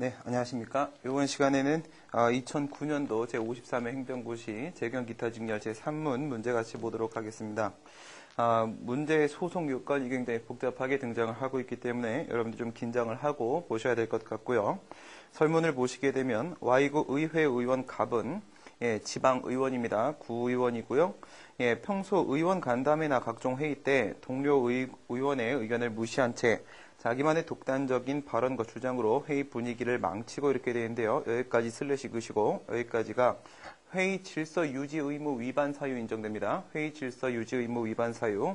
네, 안녕하십니까. 이번 시간에는 2009년도 제53회 행정고시 재경 기타 직렬 제3문 문제 같이 보도록 하겠습니다. 문제의 소송 요건이 굉장히 복잡하게 등장을 하고 있기 때문에 여러분들 좀 긴장을 하고 보셔야 될 것 같고요. 설문을 보시게 되면 Y구 의회 의원 갑은 지방의원입니다. 구의원이고요. 평소 의원 간담회나 각종 회의 때 동료 의원의 의견을 무시한 채 자기만의 독단적인 발언과 주장으로 회의 분위기를 망치고 이렇게 되는데요. 여기까지 슬래시 그시고 여기까지가 회의 질서 유지 의무 위반 사유 인정됩니다. 회의 질서 유지 의무 위반 사유.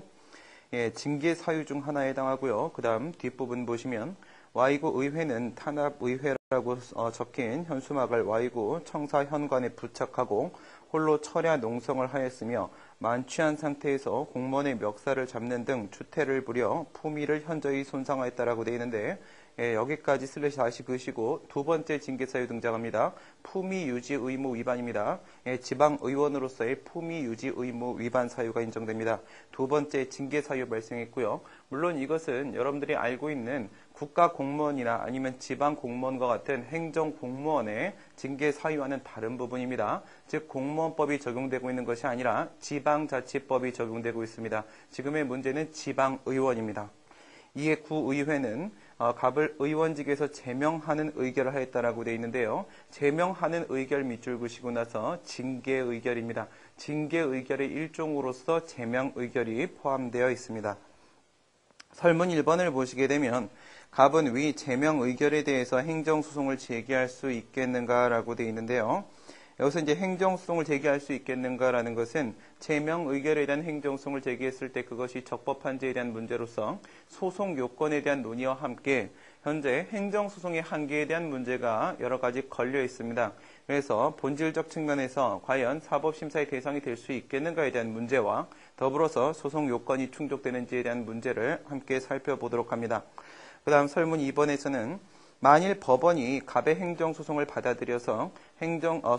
징계 사유 중 하나에 해당하고요. 그 다음 뒷부분 보시면 Y구 의회는 탄압의회라고 적힌 현수막을 Y구 청사현관에 부착하고 홀로 철야 농성을 하였으며 만취한 상태에서 공무원의 멱살을 잡는 등 추태를 부려 품위를 현저히 손상하였다라고 되어 있는데 여기까지 슬래시 다시 그시고 두 번째 징계사유 등장합니다. 품위 유지 의무 위반입니다. 지방의원으로서의 품위 유지 의무 위반 사유가 인정됩니다. 두 번째 징계사유 발생했고요. 물론 이것은 여러분들이 알고 있는 국가공무원이나 아니면 지방공무원과 같은 행정공무원의 징계사유와는 다른 부분입니다. 즉 공무원법이 적용되고 있는 것이 아니라 지방자치법이 적용되고 있습니다. 지금의 문제는 지방의원입니다. 이에 구의회는 갑을 의원직에서 제명하는 의결을 하였다라고 되어 있는데요. 제명하는 의결 밑줄 그시고 나서 징계의결입니다. 징계의결의 일종으로서 제명의결이 포함되어 있습니다. 설문 1번을 보시게 되면 갑은 위 제명의결에 대해서 행정소송을 제기할 수 있겠는가라고 되어 있는데요. 여기서 이제 행정소송을 제기할 수 있겠는가라는 것은 제명의결에 대한 행정소송을 제기했을 때 그것이 적법한지에 대한 문제로서 소송 요건에 대한 논의와 함께 현재 행정소송의 한계에 대한 문제가 여러 가지 걸려 있습니다. 그래서 본질적 측면에서 과연 사법심사의 대상이 될 수 있겠는가에 대한 문제와 더불어서 소송 요건이 충족되는지에 대한 문제를 함께 살펴보도록 합니다. 그 다음 설문 2번에서는 만일 법원이 갑의 행정소송을 받아들여서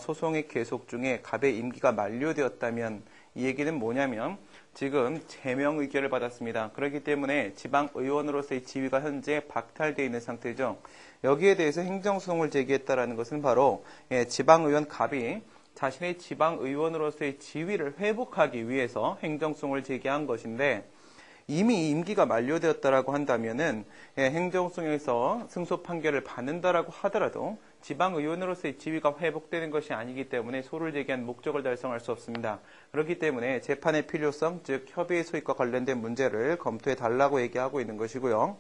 소송의 계속 중에 갑의 임기가 만료되었다면 이 얘기는 뭐냐면 지금 제명의결을 받았습니다. 그렇기 때문에 지방의원으로서의 지위가 현재 박탈되어 있는 상태죠. 여기에 대해서 행정소송을 제기했다는 것은 바로 지방의원 갑이 자신의 지방의원으로서의 지위를 회복하기 위해서 행정소송을 제기한 것인데 이미 임기가 만료되었다라고 한다면은 행정소송에서 승소 판결을 받는다라고 하더라도 지방의원으로서의 지위가 회복되는 것이 아니기 때문에 소를 제기한 목적을 달성할 수 없습니다. 그렇기 때문에 재판의 필요성, 즉 협의의 소익과 관련된 문제를 검토해 달라고 얘기하고 있는 것이고요.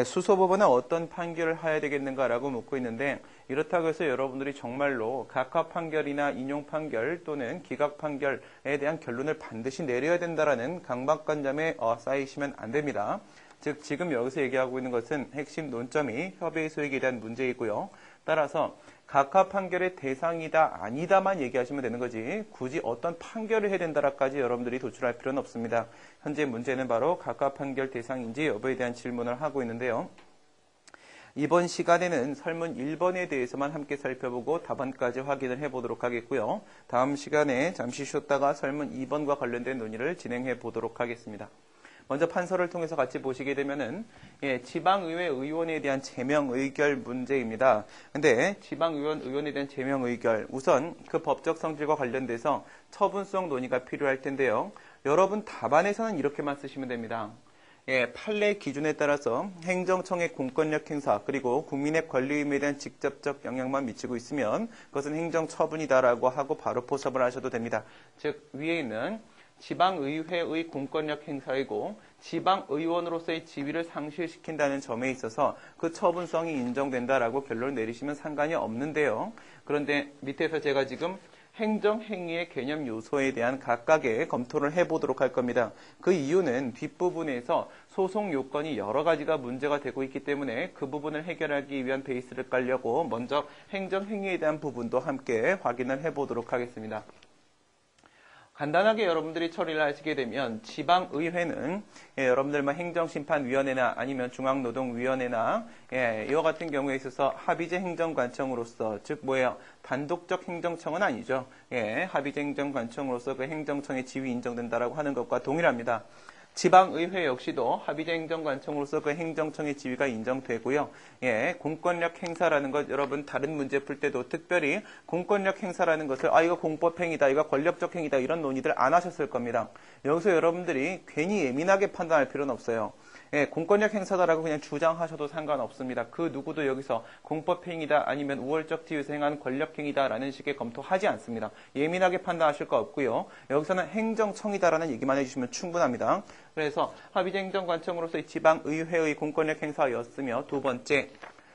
수소법원은 어떤 판결을 해야 되겠는가라고 묻고 있는데 이렇다고 해서 여러분들이 정말로 각하 판결이나 인용 판결 또는 기각 판결에 대한 결론을 반드시 내려야 된다라는 강박관념에 쌓이시면 안 됩니다. 즉 지금 여기서 얘기하고 있는 것은 핵심 논점이 협의의 소익에 대한 문제이고요. 따라서 각하 판결의 대상이다 아니다만 얘기하시면 되는 거지 굳이 어떤 판결을 해야 된다라까지 여러분들이 도출할 필요는 없습니다. 현재 문제는 바로 각하 판결 대상인지 여부에 대한 질문을 하고 있는데요. 이번 시간에는 설문 1번에 대해서만 함께 살펴보고 답안까지 확인을 해보도록 하겠고요. 다음 시간에 잠시 쉬었다가 설문 2번과 관련된 논의를 진행해 보도록 하겠습니다. 먼저 판서를 통해서 같이 보시게 되면은 지방의회 의원에 대한 제명의결 문제입니다. 근데 지방의원에 대한 제명의결 우선 그 법적 성질과 관련돼서 처분성 논의가 필요할 텐데요. 여러분 답안에서는 이렇게만 쓰시면 됩니다. 판례 기준에 따라서 행정청의 공권력 행사 그리고 국민의 권리의무에 대한 직접적 영향만 미치고 있으면 그것은 행정처분이다라고 하고 바로 포섭을 하셔도 됩니다. 즉 위에 있는 지방의회의 공권력 행사이고 지방의원으로서의 지위를 상실시킨다는 점에 있어서 그 처분성이 인정된다라고 결론을 내리시면 상관이 없는데요. 그런데 밑에서 제가 지금 행정행위의 개념 요소에 대한 각각의 검토를 해보도록 할 겁니다. 그 이유는 뒷부분에서 소송 요건이 여러 가지가 문제가 되고 있기 때문에 그 부분을 해결하기 위한 베이스를 깔려고 먼저 행정행위에 대한 부분도 함께 확인을 해보도록 하겠습니다. 간단하게 여러분들이 처리를 하시게 되면 지방의회는 여러분들 행정심판위원회나 아니면 중앙노동위원회나 이와 같은 경우에 있어서 합의제 행정관청으로서 즉 뭐예요? 단독적 행정청은 아니죠. 합의제 행정관청으로서 그 행정청의 지위 인정된다라고 하는 것과 동일합니다. 지방의회 역시도 합의제 행정관청으로서 그 행정청의 지위가 인정되고요. 예, 공권력 행사라는 것 여러분 다른 문제 풀 때도 특별히 공권력 행사라는 것을 이거 공법행위다, 이거 권력적 행위다 이런 논의들 안 하셨을 겁니다. 여기서 여러분들이 괜히 예민하게 판단할 필요는 없어요. 예, 공권력 행사다라고 그냥 주장하셔도 상관없습니다. 그 누구도 여기서 공법행위다 아니면 우월적 지위에서 행한 권력행위다라는 식의 검토하지 않습니다. 예민하게 판단하실 거 없고요. 여기서는 행정청이다라는 얘기만 해주시면 충분합니다. 그래서 합의제 행정관청으로서 지방의회의 공권력 행사였으며 두 번째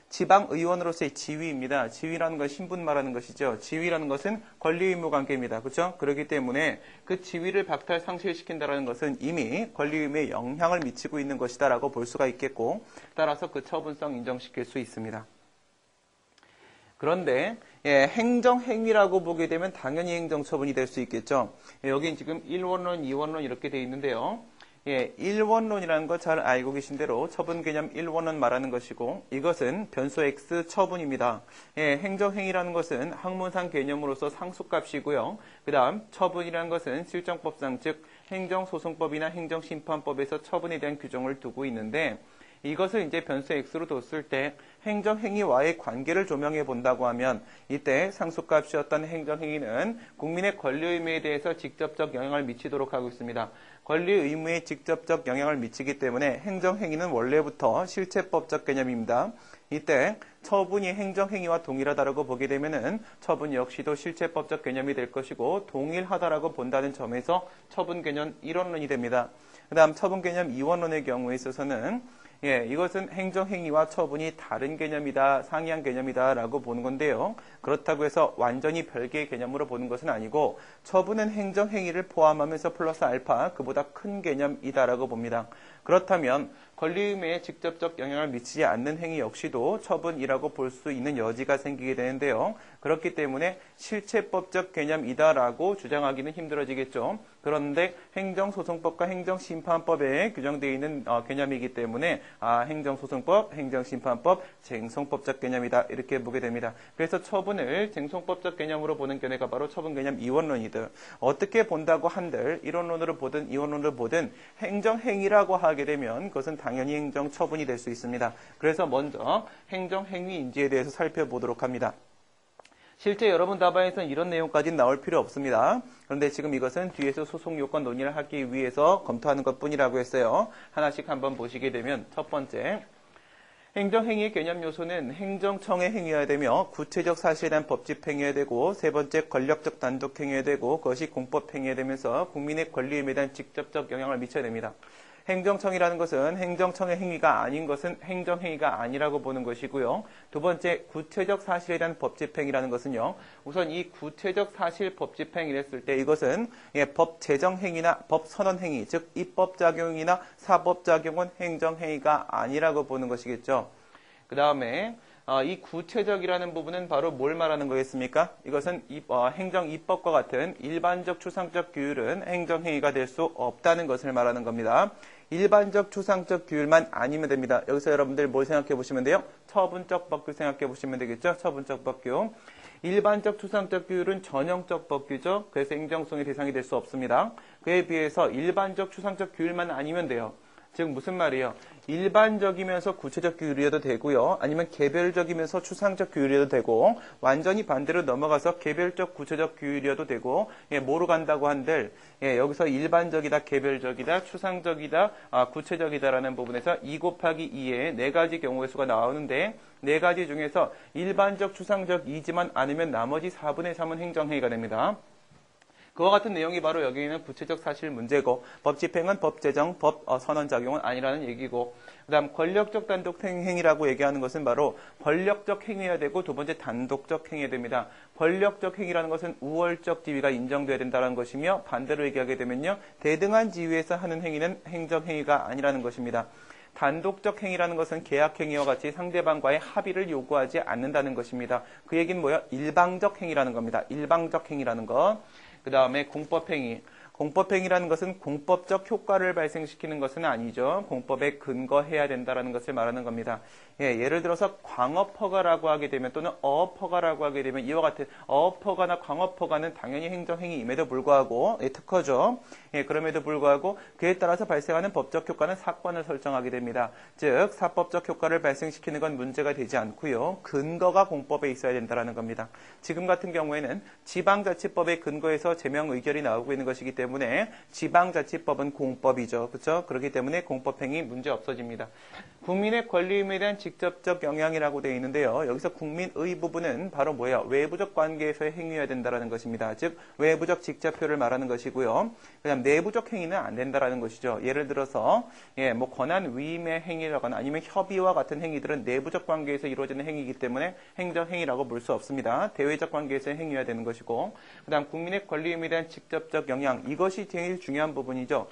지방의원으로서의 지위입니다. 지위라는 건 신분 말하는 것이죠. 지위라는 것은 권리의무 관계입니다. 그렇죠? 그렇기 때문에 그 지위를 박탈 상실시킨다는 것은 이미 권리의무에 영향을 미치고 있는 것이다라고 볼 수가 있겠고 따라서 그 처분성 인정시킬 수 있습니다. 그런데 행정행위라고 보게 되면 당연히 행정처분이 될 수 있겠죠. 여긴 지금 1원론, 2원론 이렇게 돼 있는데요. 1원론이라는 거 잘 알고 계신 대로 처분 개념 1원론 말하는 것이고 이것은 변수 X 처분입니다. 행정행위라는 것은 학문상 개념으로서 상수값이고요. 그 다음 처분이라는 것은 실정법상 즉 행정소송법이나 행정심판법에서 처분에 대한 규정을 두고 있는데 이것을 이제 변수 X로 뒀을 때 행정행위와의 관계를 조명해 본다고 하면 이때 상수값이었던 행정행위는 국민의 권리의무에 대해서 직접적 영향을 미치도록 하고 있습니다. 권리의무에 직접적 영향을 미치기 때문에 행정행위는 원래부터 실체법적 개념입니다. 이때 처분이 행정행위와 동일하다라고 보게 되면은 처분 역시도 실체법적 개념이 될 것이고 동일하다라고 본다는 점에서 처분 개념 1원론이 됩니다. 그 다음 처분 개념 2원론의 경우에 있어서는 이것은 행정행위와 처분이 다른 개념이다, 상이한 개념이다 라고 보는 건데요. 그렇다고 해서 완전히 별개의 개념으로 보는 것은 아니고 처분은 행정행위를 포함하면서 플러스 알파, 그보다 큰 개념이다 라고 봅니다. 그렇다면 권리의무에 직접적 영향을 미치지 않는 행위 역시도 처분이라고 볼 수 있는 여지가 생기게 되는데요. 그렇기 때문에 실체법적 개념이다라고 주장하기는 힘들어지겠죠. 그런데 행정소송법과 행정심판법에 규정되어 있는 개념이기 때문에 행정소송법, 행정심판법, 쟁송법적 개념이다 이렇게 보게 됩니다. 그래서 처분을 쟁송법적 개념으로 보는 견해가 바로 처분 개념 2원론이다. 어떻게 본다고 한들 1원론으로 보든 2원론으로 보든 행정행위라고 하게 되면 그것은 당연히 행정처분이 될 수 있습니다. 그래서 먼저 행정행위인지에 대해서 살펴보도록 합니다. 실제 여러분 답안에서는 이런 내용까지는 나올 필요 없습니다. 그런데 지금 이것은 뒤에서 소송요건 논의를 하기 위해서 검토하는 것뿐이라고 했어요. 하나씩 한번 보시게 되면 첫 번째, 행정행위의 개념 요소는 행정청의 행위여야 되며 구체적 사실에 대한 법집행위여야 되고 세 번째 권력적 단독행위여야 되고 그것이 공법행위여야 되면서 국민의 권리의무에 대한 직접적 영향을 미쳐야 됩니다. 행정청이라는 것은 행정청의 행위가 아닌 것은 행정행위가 아니라고 보는 것이고요. 두 번째, 구체적 사실에 대한 법집행위라는 것은요. 우선 이 구체적 사실 법집행위를 했을 때 이것은 법제정행위나 법선언행위, 즉 입법작용이나 사법작용은 행정행위가 아니라고 보는 것이겠죠. 그 다음에 이 구체적이라는 부분은 바로 뭘 말하는 거겠습니까? 이것은 행정입법과 같은 일반적 추상적 규율은 행정행위가 될 수 없다는 것을 말하는 겁니다. 일반적 추상적 규율만 아니면 됩니다. 여기서 여러분들 뭘 생각해 보시면 돼요? 처분적 법규 생각해 보시면 되겠죠? 처분적 법규. 일반적 추상적 규율은 전형적 법규죠. 그래서 행정소송의 대상이 될 수 없습니다. 그에 비해서 일반적 추상적 규율만 아니면 돼요. 즉 무슨 말이에요? 일반적이면서 구체적 규율이어도 되고요. 아니면 개별적이면서 추상적 규율이어도 되고 완전히 반대로 넘어가서 개별적 구체적 규율이어도 되고 뭐로 간다고 한들 여기서 일반적이다, 개별적이다, 추상적이다, 구체적이다라는 부분에서 2 곱하기 2의 4가지 경우의 수가 나오는데 4가지 중에서 일반적, 추상적 2지만 않으면 나머지 4분의 3은 행정행위가 됩니다. 그와 같은 내용이 바로 여기 있는 구체적 사실 문제고 법 집행은 법 제정, 법 선언 작용은 아니라는 얘기고 그 다음 권력적 단독 행위라고 얘기하는 것은 바로 권력적 행위여야 되고 두 번째 단독적 행위여야 됩니다. 권력적 행위라는 것은 우월적 지위가 인정돼야 된다는 것이며 반대로 얘기하게 되면요. 대등한 지위에서 하는 행위는 행정행위가 아니라는 것입니다. 단독적 행위라는 것은 계약행위와 같이 상대방과의 합의를 요구하지 않는다는 것입니다. 그 얘기는 뭐예요? 일방적 행위라는 겁니다. 일방적 행위라는 것. 그 다음에 공법행위. 공법행위라는 것은 공법적 효과를 발생시키는 것은 아니죠. 공법에 근거해야 된다는 것을 말하는 겁니다. 예를 들어서 광업허가라고 하게 되면 또는 어업허가라고 하게 되면 이와 같은 어업허가나 광업허가는 당연히 행정행위임에도 불구하고 특허죠. 그럼에도 불구하고 그에 따라서 발생하는 법적 효과는 사건을 설정하게 됩니다. 즉 사법적 효과를 발생시키는 건 문제가 되지 않고요. 근거가 공법에 있어야 된다는 겁니다. 지금 같은 경우에는 지방자치법의 근거에서 제명 의결이 나오고 있는 것이기 때문에 지방자치법은 공법이죠. 그렇죠? 그렇기 때문에 공법행위 문제 없어집니다. 국민의 권리임에 대한 직접적 영향이라고 되어 있는데요. 여기서 국민의 부분은 바로 뭐예요? 외부적 관계에서의 행위여야 된다는 것입니다. 즉 외부적 직접표를 말하는 것이고요. 그다음 내부적 행위는 안 된다는 것이죠. 예를 들어서 뭐 권한 위임의 행위라거나 아니면 협의와 같은 행위들은 내부적 관계에서 이루어지는 행위이기 때문에 행정행위라고 볼 수 없습니다. 대외적 관계에서의 행위여야 되는 것이고 그다음 국민의 권리임에 대한 직접적 영향 이것이 제일 중요한 부분이죠.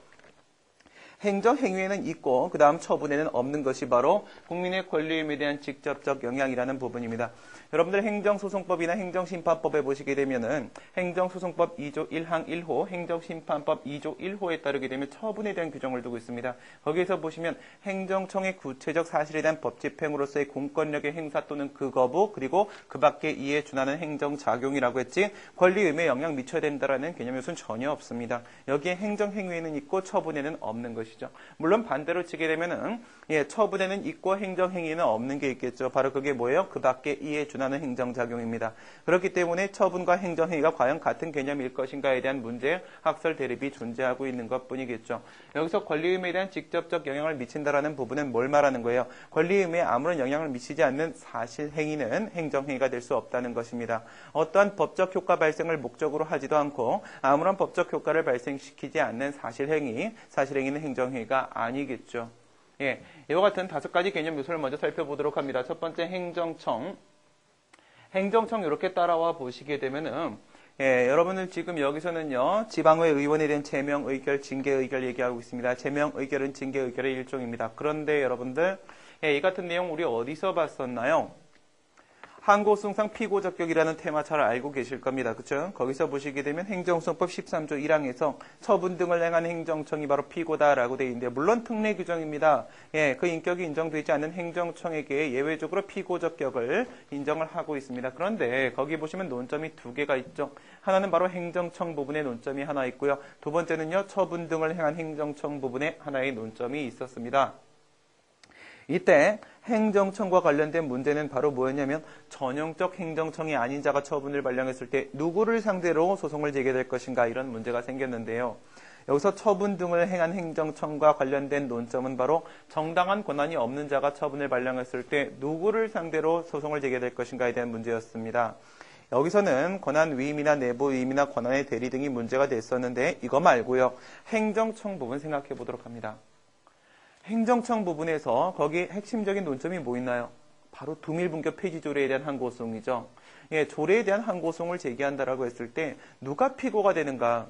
행정행위에는 있고 그 다음 처분에는 없는 것이 바로 국민의 권리임에 대한 직접적 영향이라는 부분입니다. 여러분들 행정소송법이나 행정심판법에 보시게 되면은 행정소송법 2조 1항 1호, 행정심판법 2조 1호에 따르게 되면 처분에 대한 규정을 두고 있습니다. 거기에서 보시면 행정청의 구체적 사실에 대한 법 집행으로서의 공권력의 행사 또는 그 거부 그리고 그 밖에 이에 준하는 행정작용이라고 했지 권리의무에 영향 미쳐야 된다라는 개념 요소는 전혀 없습니다. 여기에 행정행위에는 있고 처분에는 없는 것이죠. 물론 반대로 치게 되면은 처분에는 있고 행정행위에는 없는 게 있겠죠. 바로 그게 뭐예요? 그 밖에 이에 준하는 행정작용입니다. 그렇기 때문에 처분과 행정행위가 과연 같은 개념일 것인가에 대한 문제, 학설 대립이 존재하고 있는 것뿐이겠죠. 여기서 권리의무에 대한 직접적 영향을 미친다라는 부분은 뭘 말하는 거예요? 권리의무에 아무런 영향을 미치지 않는 사실행위는 행정행위가 될 수 없다는 것입니다. 어떠한 법적 효과 발생을 목적으로 하지도 않고 아무런 법적 효과를 발생시키지 않는 사실행위는 행정행위가 아니겠죠. 이와 같은 5가지 개념 요소를 먼저 살펴보도록 합니다. 첫 번째 행정청 이렇게 따라와 보시게 되면은 여러분은 지금 여기서는요 지방의 의원에 대한 제명 의결, 징계 의결 얘기하고 있습니다. 제명 의결은 징계 의결의 일종입니다. 그런데 여러분들 이 같은 내용 우리 어디서 봤었나요? 항고소송상 피고적격이라는 테마 잘 알고 계실 겁니다. 그렇죠? 거기서 보시게 되면 행정소송법 13조 1항에서 처분 등을 행한 행정청이 바로 피고다라고 되어 있는데 물론 특례 규정입니다. 그 인격이 인정되지 않는 행정청에게 예외적으로 피고적격을 인정을 하고 있습니다. 그런데 거기 보시면 논점이 2개가 있죠. 하나는 바로 행정청 부분에 논점이 하나 있고요. 두 번째는요 처분 등을 행한 행정청 부분에 하나의 논점이 있었습니다. 이때 행정청과 관련된 문제는 바로 뭐였냐면 전형적 행정청이 아닌 자가 처분을 발령했을 때 누구를 상대로 소송을 제기될 것인가 이런 문제가 생겼는데요. 여기서 처분 등을 행한 행정청과 관련된 논점은 바로 정당한 권한이 없는 자가 처분을 발령했을 때 누구를 상대로 소송을 제기될 것인가에 대한 문제였습니다. 여기서는 권한 위임이나 내부 위임이나 권한의 대리 등이 문제가 됐었는데 이거 말고요. 행정청 부분 생각해 보도록 합니다. 행정청 부분에서 거기 핵심적인 논점이 뭐 있나요? 바로 두밀분교 폐지 조례에 대한 항고소송이죠. 조례에 대한 항고소송을 제기한다라고 했을 때 누가 피고가 되는가?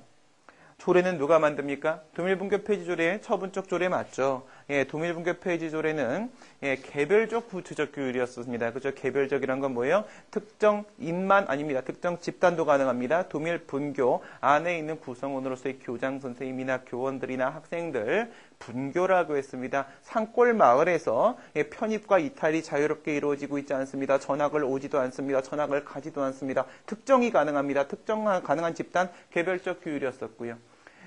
조례는 누가 만듭니까? 두밀분교 폐지 조례의 처분적 조례 맞죠? 두밀분교 폐지 조례는 개별적 구체적 규율이었습니다. 그죠? 개별적이란 건 뭐예요? 특정 인만 아닙니다. 특정 집단도 가능합니다. 두밀분교 안에 있는 구성원으로서의 교장 선생님이나 교원들이나 학생들 분교라고 했습니다. 산골 마을에서 편입과 이탈이 자유롭게 이루어지고 있지 않습니다. 전학을 오지도 않습니다. 전학을 가지도 않습니다. 특정이 가능합니다. 특정 가능한 집단 개별적 규율이었었고요.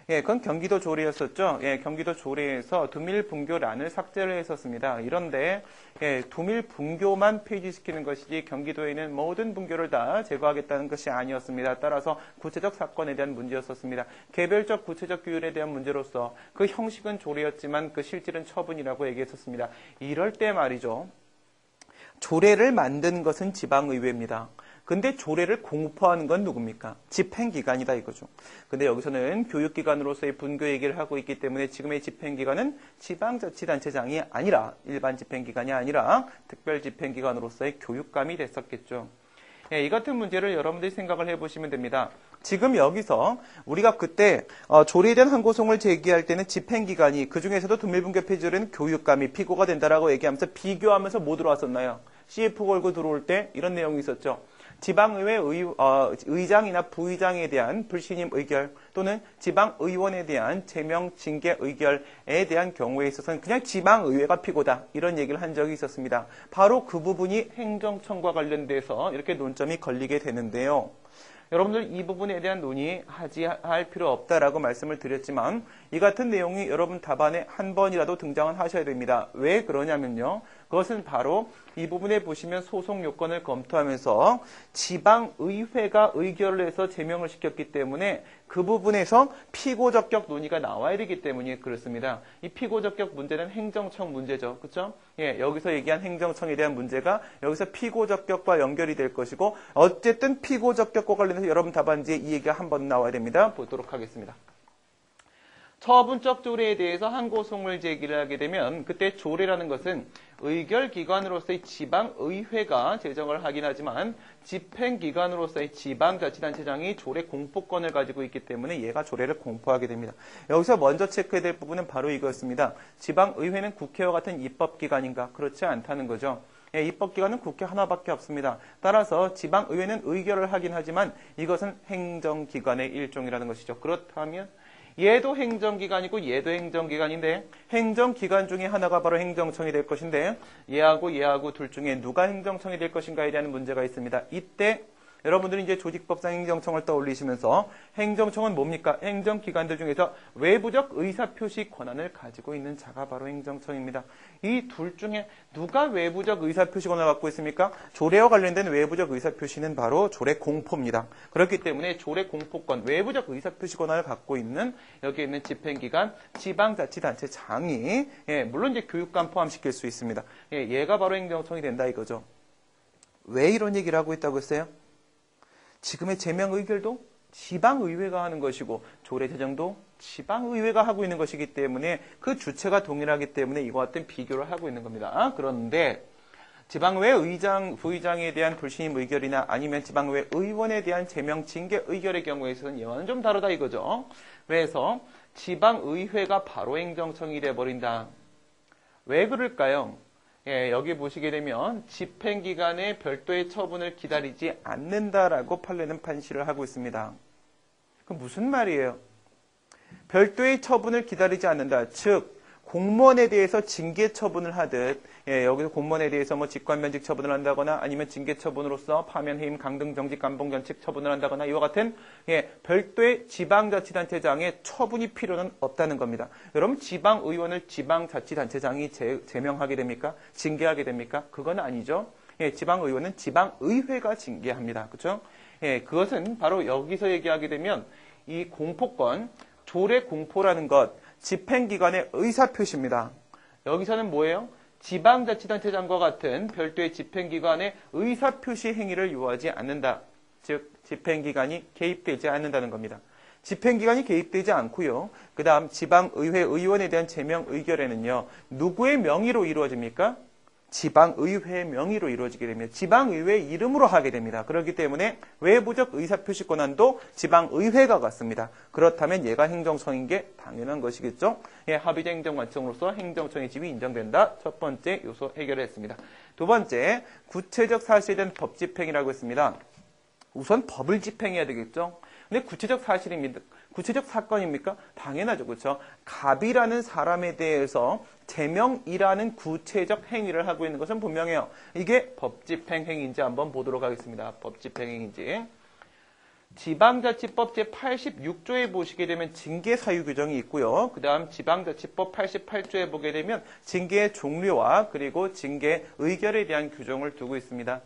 그건 경기도 조례였었죠. 경기도 조례에서 두밀분교란을 삭제를 했었습니다. 이런데 두밀분교만 폐지시키는 것이지 경기도에는 모든 분교를 다 제거하겠다는 것이 아니었습니다. 따라서 구체적 사건에 대한 문제였었습니다. 개별적 구체적 규율에 대한 문제로서 그 형식은 조례였지만 그 실질은 처분이라고 얘기했었습니다. 이럴 때 말이죠. 조례를 만든 것은 지방의회입니다. 근데 조례를 공포하는 건 누굽니까? 집행기관이다 이거죠. 근데 여기서는 교육기관으로서의 분교 얘기를 하고 있기 때문에 지금의 집행기관은 지방자치단체장이 아니라 일반 집행기관이 아니라 특별집행기관으로서의 교육감이 됐었겠죠. 이 같은 문제를 여러분들이 생각을 해보시면 됩니다. 지금 여기서 우리가 그때 조례에 대한 항고소송을 제기할 때는 집행기관이 그중에서도 두밀분교 폐지조례는 교육감이 피고가 된다라고 얘기하면서 비교하면서 뭐 들어왔었나요? CF 걸고 들어올 때 이런 내용이 있었죠. 지방의회 의장이나 부의장에 대한 불신임 의결 또는 지방의원에 대한 제명 징계 의결에 대한 경우에 있어서는 그냥 지방의회가 피고다 이런 얘기를 한 적이 있었습니다. 바로 그 부분이 행정청과 관련돼서 이렇게 논점이 걸리게 되는데요. 여러분들 이 부분에 대한 논의할 필요 없다라고 말씀을 드렸지만 이 같은 내용이 여러분 답안에 한 번이라도 등장은 하셔야 됩니다. 왜 그러냐면요. 그것은 바로 이 부분에 보시면 소송 요건을 검토하면서 지방의회가 의결을 해서 제명을 시켰기 때문에 그 부분에서 피고적격 논의가 나와야 되기 때문에 그렇습니다. 이 피고적격 문제는 행정청 문제죠. 그렇죠? 예, 여기서 얘기한 행정청에 대한 문제가 여기서 피고적격과 연결이 될 것이고 어쨌든 피고적격과 관련해서 여러분 답안지에 이 얘기가 한 번 나와야 됩니다. 보도록 하겠습니다. 처분적 조례에 대해서 항고송을 제기를 하게 되면 그때 조례라는 것은 의결기관으로서의 지방의회가 제정을 하긴 하지만 집행기관으로서의 지방자치단체장이 조례 공포권을 가지고 있기 때문에 얘가 조례를 공포하게 됩니다. 여기서 먼저 체크해야 될 부분은 바로 이거였습니다. 지방의회는 국회와 같은 입법기관인가? 그렇지 않다는 거죠. 예, 입법기관은 국회 하나밖에 없습니다. 따라서 지방의회는 의결을 하긴 하지만 이것은 행정기관의 일종이라는 것이죠. 그렇다면 얘도 행정기관이고 얘도 행정기관인데 행정기관 중에 하나가 바로 행정청이 될 것인데 얘하고 둘 중에 누가 행정청이 될 것인가에 대한 문제가 있습니다. 이때 여러분들이 이제 조직법상 행정청을 떠올리시면서 행정청은 뭡니까? 행정기관들 중에서 외부적 의사표시 권한을 가지고 있는 자가 바로 행정청입니다. 이 둘 중에 누가 외부적 의사표시 권한을 갖고 있습니까? 조례와 관련된 외부적 의사표시는 바로 조례 공포입니다. 그렇기 때문에 조례 공포권, 외부적 의사표시 권한을 갖고 있는 여기에 있는 집행기관, 지방자치단체장이 물론 이제 교육감 포함시킬 수 있습니다. 얘가 바로 행정청이 된다 이거죠. 왜 이런 얘기를 하고 있다고 했어요? 지금의 제명 의결도 지방의회가 하는 것이고 조례 제정도 지방의회가 하고 있는 것이기 때문에 그 주체가 동일하기 때문에 이와 같은 비교를 하고 있는 겁니다. 그런데 지방의회 의장, 부의장에 대한 불신임 의결이나 아니면 지방의회 의원에 대한 제명 징계 의결의 경우에 있어서는 이와는 좀 다르다 이거죠. 그래서 지방의회가 바로 행정청이 돼버린다. 왜 그럴까요? 예, 여기 보시게 되면 집행기관의 별도의 처분을 기다리지 않는다라고 판례는 판시를 하고 있습니다. 그럼 무슨 말이에요? 별도의 처분을 기다리지 않는다. 즉 공무원에 대해서 징계 처분을 하듯 여기서 공무원에 대해서 뭐 직권면직 처분을 한다거나 아니면 징계 처분으로서 파면, 해임, 강등, 정직, 감봉, 견책 처분을 한다거나 이와 같은 별도의 지방자치단체장의 처분이 필요는 없다는 겁니다. 여러분 지방의원을 지방자치단체장이 제명하게 됩니까? 징계하게 됩니까? 그건 아니죠. 지방의원은 지방의회가 징계합니다. 그렇죠? 그것은 바로 여기서 얘기하게 되면 이 공포권, 조례 공포라는 것 집행기관의 의사표시입니다. 여기서는 뭐예요? 지방자치단체장과 같은 별도의 집행기관의 의사표시 행위를 요하지 않는다. 즉 집행기관이 개입되지 않는다는 겁니다. 집행기관이 개입되지 않고요. 그 다음 지방의회 의원에 대한 제명 의결에는요. 누구의 명의로 이루어집니까? 지방의회의 명의로 이루어지게 됩니다. 지방의회 이름으로 하게 됩니다. 그렇기 때문에 외부적 의사표시 권한도 지방의회가 갖습니다. 그렇다면 얘가 행정청인 게 당연한 것이겠죠. 합의제 행정관청으로서 행정청의 지위 인정된다. 첫 번째 요소 해결했습니다. 두 번째, 구체적 사실에 대한 법집행이라고 했습니다. 우선 법을 집행해야 되겠죠. 근데 구체적 사실입니다. 구체적 사건입니까? 당연하죠. 그렇죠? 갑이라는 사람에 대해서 제명이라는 구체적 행위를 하고 있는 것은 분명해요. 이게 법집행 행위인지 한번 보도록 하겠습니다. 법집행 행위인지. 지방자치법 제86조에 보시게 되면 징계 사유 규정이 있고요. 그 다음 지방자치법 88조에 보게 되면 징계의 종류와 그리고 징계 의결에 대한 규정을 두고 있습니다.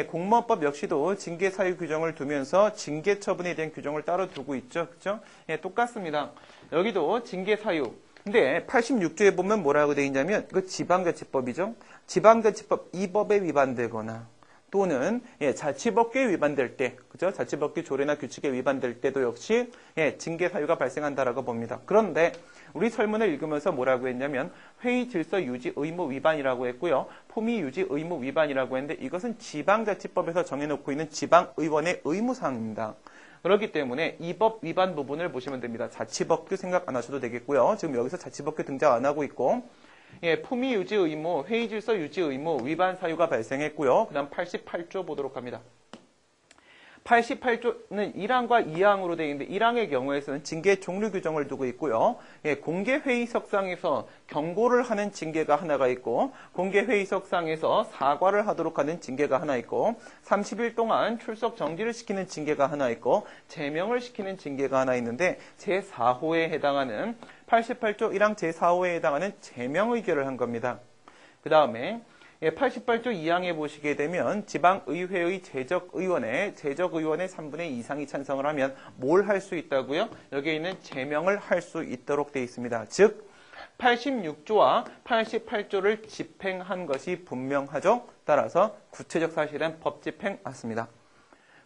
공무원법 역시도 징계 사유 규정을 두면서 징계 처분에 대한 규정을 따로 두고 있죠. 그렇죠? 똑같습니다. 여기도 징계 사유. 근데 86조에 보면 뭐라고 되어 있냐면 이거 지방자치법이죠. 지방자치법 이 법에 위반되거나 또는 자치법규에 위반될 때, 그죠? 자치법규 조례나 규칙에 위반될 때도 역시 징계 사유가 발생한다라고 봅니다. 그런데 우리 설문을 읽으면서 뭐라고 했냐면 회의 질서 유지 의무 위반이라고 했고요. 포미 유지 의무 위반이라고 했는데 이것은 지방자치법에서 정해놓고 있는 지방의원의 의무사항입니다. 그렇기 때문에 이 법 위반 부분을 보시면 됩니다. 자치법규 생각 안 하셔도 되겠고요. 지금 여기서 자치법규 등장 안 하고 있고 예, 품위 유지 의무, 회의 질서 유지 의무, 위반 사유가 발생했고요. 그 다음 88조 보도록 합니다. 88조는 1항과 2항으로 되어 있는데 1항의 경우에서는 징계 종류 규정을 두고 있고요. 예, 공개회의석상에서 경고를 하는 징계가 하나가 있고 공개회의석상에서 사과를 하도록 하는 징계가 하나 있고 30일 동안 출석 정지를 시키는 징계가 하나 있고 제명을 시키는 징계가 하나 있는데 제4호에 해당하는 88조 1항 제4호에 해당하는 제명 의결을 한 겁니다. 그 다음에 88조 2항에 보시게 되면 지방의회의 재적의원의 3분의 2 이상이 찬성을 하면 뭘 할 수 있다고요? 여기에 있는 제명을 할 수 있도록 되어 있습니다. 즉 86조와 88조를 집행한 것이 분명하죠. 따라서 구체적 사실은 법 집행 맞습니다.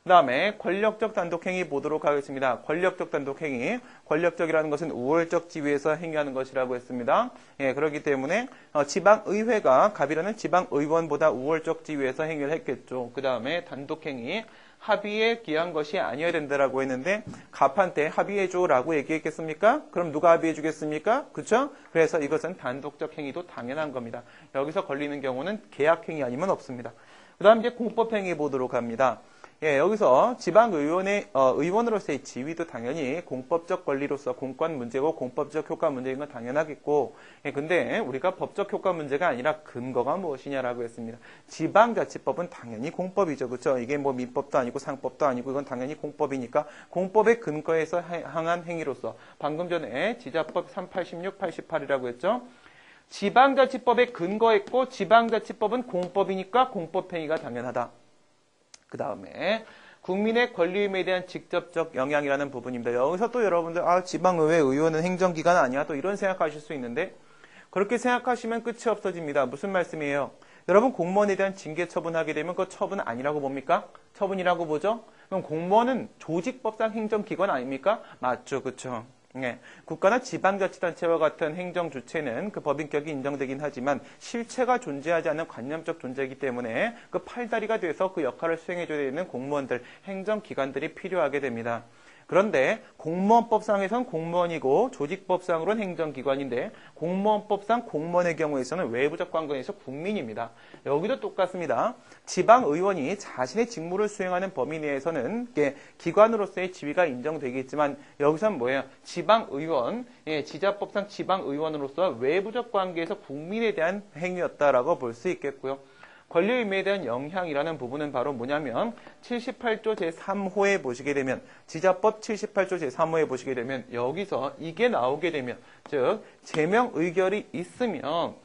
그 다음에 권력적 단독행위 보도록 하겠습니다. 권력적 단독행위. 권력적이라는 것은 우월적 지위에서 행위하는 것이라고 했습니다. 예, 그렇기 때문에 지방의회가 갑이라는 지방의원보다 우월적 지위에서 행위를 했겠죠. 그 다음에 단독행위. 합의에 기한 것이 아니어야 된다라고 했는데 갑한테 합의해줘라고 얘기했겠습니까? 그럼 누가 합의해주겠습니까? 그렇죠? 그래서 이것은 단독적 행위도 당연한 겁니다. 여기서 걸리는 경우는 계약행위 아니면 없습니다. 그 다음 이제 공법행위 보도록 합니다. 예, 여기서 지방의원의 의원으로서의 지위도 당연히 공법적 권리로서 공권 문제고 공법적 효과 문제인 건 당연하겠고, 예, 근데 우리가 법적 효과 문제가 아니라 근거가 무엇이냐라고 했습니다. 지방자치법은 당연히 공법이죠, 그렇죠? 이게 뭐 민법도 아니고 상법도 아니고 이건 당연히 공법이니까 공법의 근거에서 향한 행위로서 방금 전에 지자법 386, 88이라고 했죠. 지방자치법에 근거했고 지방자치법은 공법이니까 공법행위가 당연하다. 그 다음에 국민의 권리임에 대한 직접적 영향이라는 부분입니다. 여기서 또 여러분들 지방의회 의원은 행정기관 아니야? 또 이런 생각하실 수 있는데 그렇게 생각하시면 끝이 없어집니다. 무슨 말씀이에요? 여러분 공무원에 대한 징계 처분하게 되면 그 처분 아니라고 봅니까? 처분이라고 보죠? 그럼 공무원은 조직법상 행정기관 아닙니까? 맞죠, 그렇죠? 네. 국가나 지방자치단체와 같은 행정주체는 그 법인격이 인정되긴 하지만 실체가 존재하지 않는 관념적 존재이기 때문에 그 팔다리가 돼서 그 역할을 수행해줘야 되는 공무원들, 행정기관들이 필요하게 됩니다. 그런데 공무원법상에선 공무원이고 조직법상으로는 행정기관인데 공무원법상 공무원의 경우에서는 외부적 관계에서 국민입니다. 여기도 똑같습니다. 지방의원이 자신의 직무를 수행하는 범위 내에서는 기관으로서의 지위가 인정되겠지만 여기서는 뭐예요? 지방의원, 지자법상 지방의원으로서 외부적 관계에서 국민에 대한 행위였다라고 볼 수 있겠고요. 권리의무에 대한 영향이라는 부분은 바로 뭐냐면 78조 제3호에 보시게 되면 지자법 78조 제3호에 보시게 되면 여기서 이게 나오게 되면 즉 제명 의결이 있으면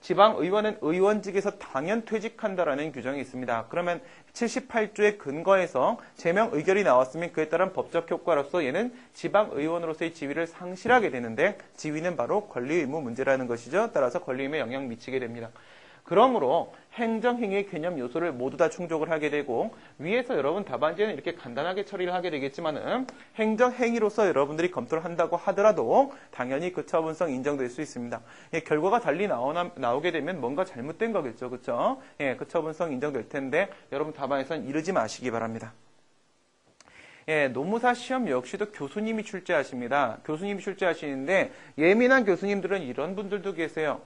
지방의원은 의원직에서 당연 퇴직한다라는 규정이 있습니다. 그러면 78조의 근거에서 제명 의결이 나왔으면 그에 따른 법적 효과로서 얘는 지방의원으로서의 지위를 상실하게 되는데 지위는 바로 권리의무 문제라는 것이죠. 따라서 권리의무에 영향 미치게 됩니다. 그러므로 행정행위의 개념 요소를 모두 다 충족을 하게 되고 위에서 여러분 답안지는 이렇게 간단하게 처리를 하게 되겠지만은 행정행위로서 여러분들이 검토를 한다고 하더라도 당연히 그 처분성 인정될 수 있습니다. 결과가 달리 나오게 되면 뭔가 잘못된 거겠죠. 그렇죠? 그 처분성 인정될 텐데 여러분 답안에서는 이르지 마시기 바랍니다. 노무사 시험 역시도 교수님이 출제하십니다. 교수님이 출제하시는데 예민한 교수님들은 이런 분들도 계세요.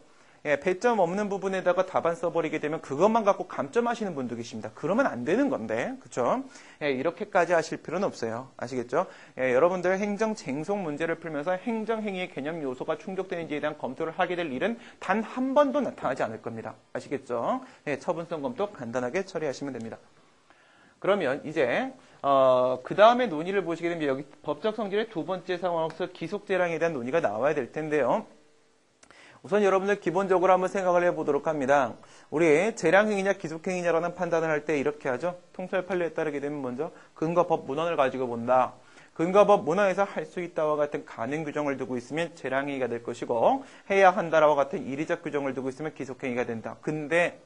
배점 없는 부분에다가 답안 써버리게 되면 그것만 갖고 감점하시는 분도 계십니다. 그러면 안 되는 건데, 그렇죠? 이렇게까지 하실 필요는 없어요. 아시겠죠? 여러분들 행정 쟁송 문제를 풀면서 행정행위의 개념 요소가 충족되는지에 대한 검토를 하게 될 일은 단 한 번도 나타나지 않을 겁니다. 아시겠죠? 처분성 검토 간단하게 처리하시면 됩니다. 그러면 이제 그 다음에 논의를 보시게 되면 여기 법적 성질의 두 번째 상황에서 기속재량에 대한 논의가 나와야 될 텐데요. 우선 여러분들 기본적으로 한번 생각을 해보도록 합니다. 우리 재량행위냐 기속행위냐라는 판단을 할 때 이렇게 하죠. 통설 판례에 따르게 되면 먼저 근거법 문헌을 가지고 본다. 근거법 문헌에서 할 수 있다와 같은 가능 규정을 두고 있으면 재량행위가 될 것이고 해야 한다라와 같은 이리적 규정을 두고 있으면 기속행위가 된다. 근데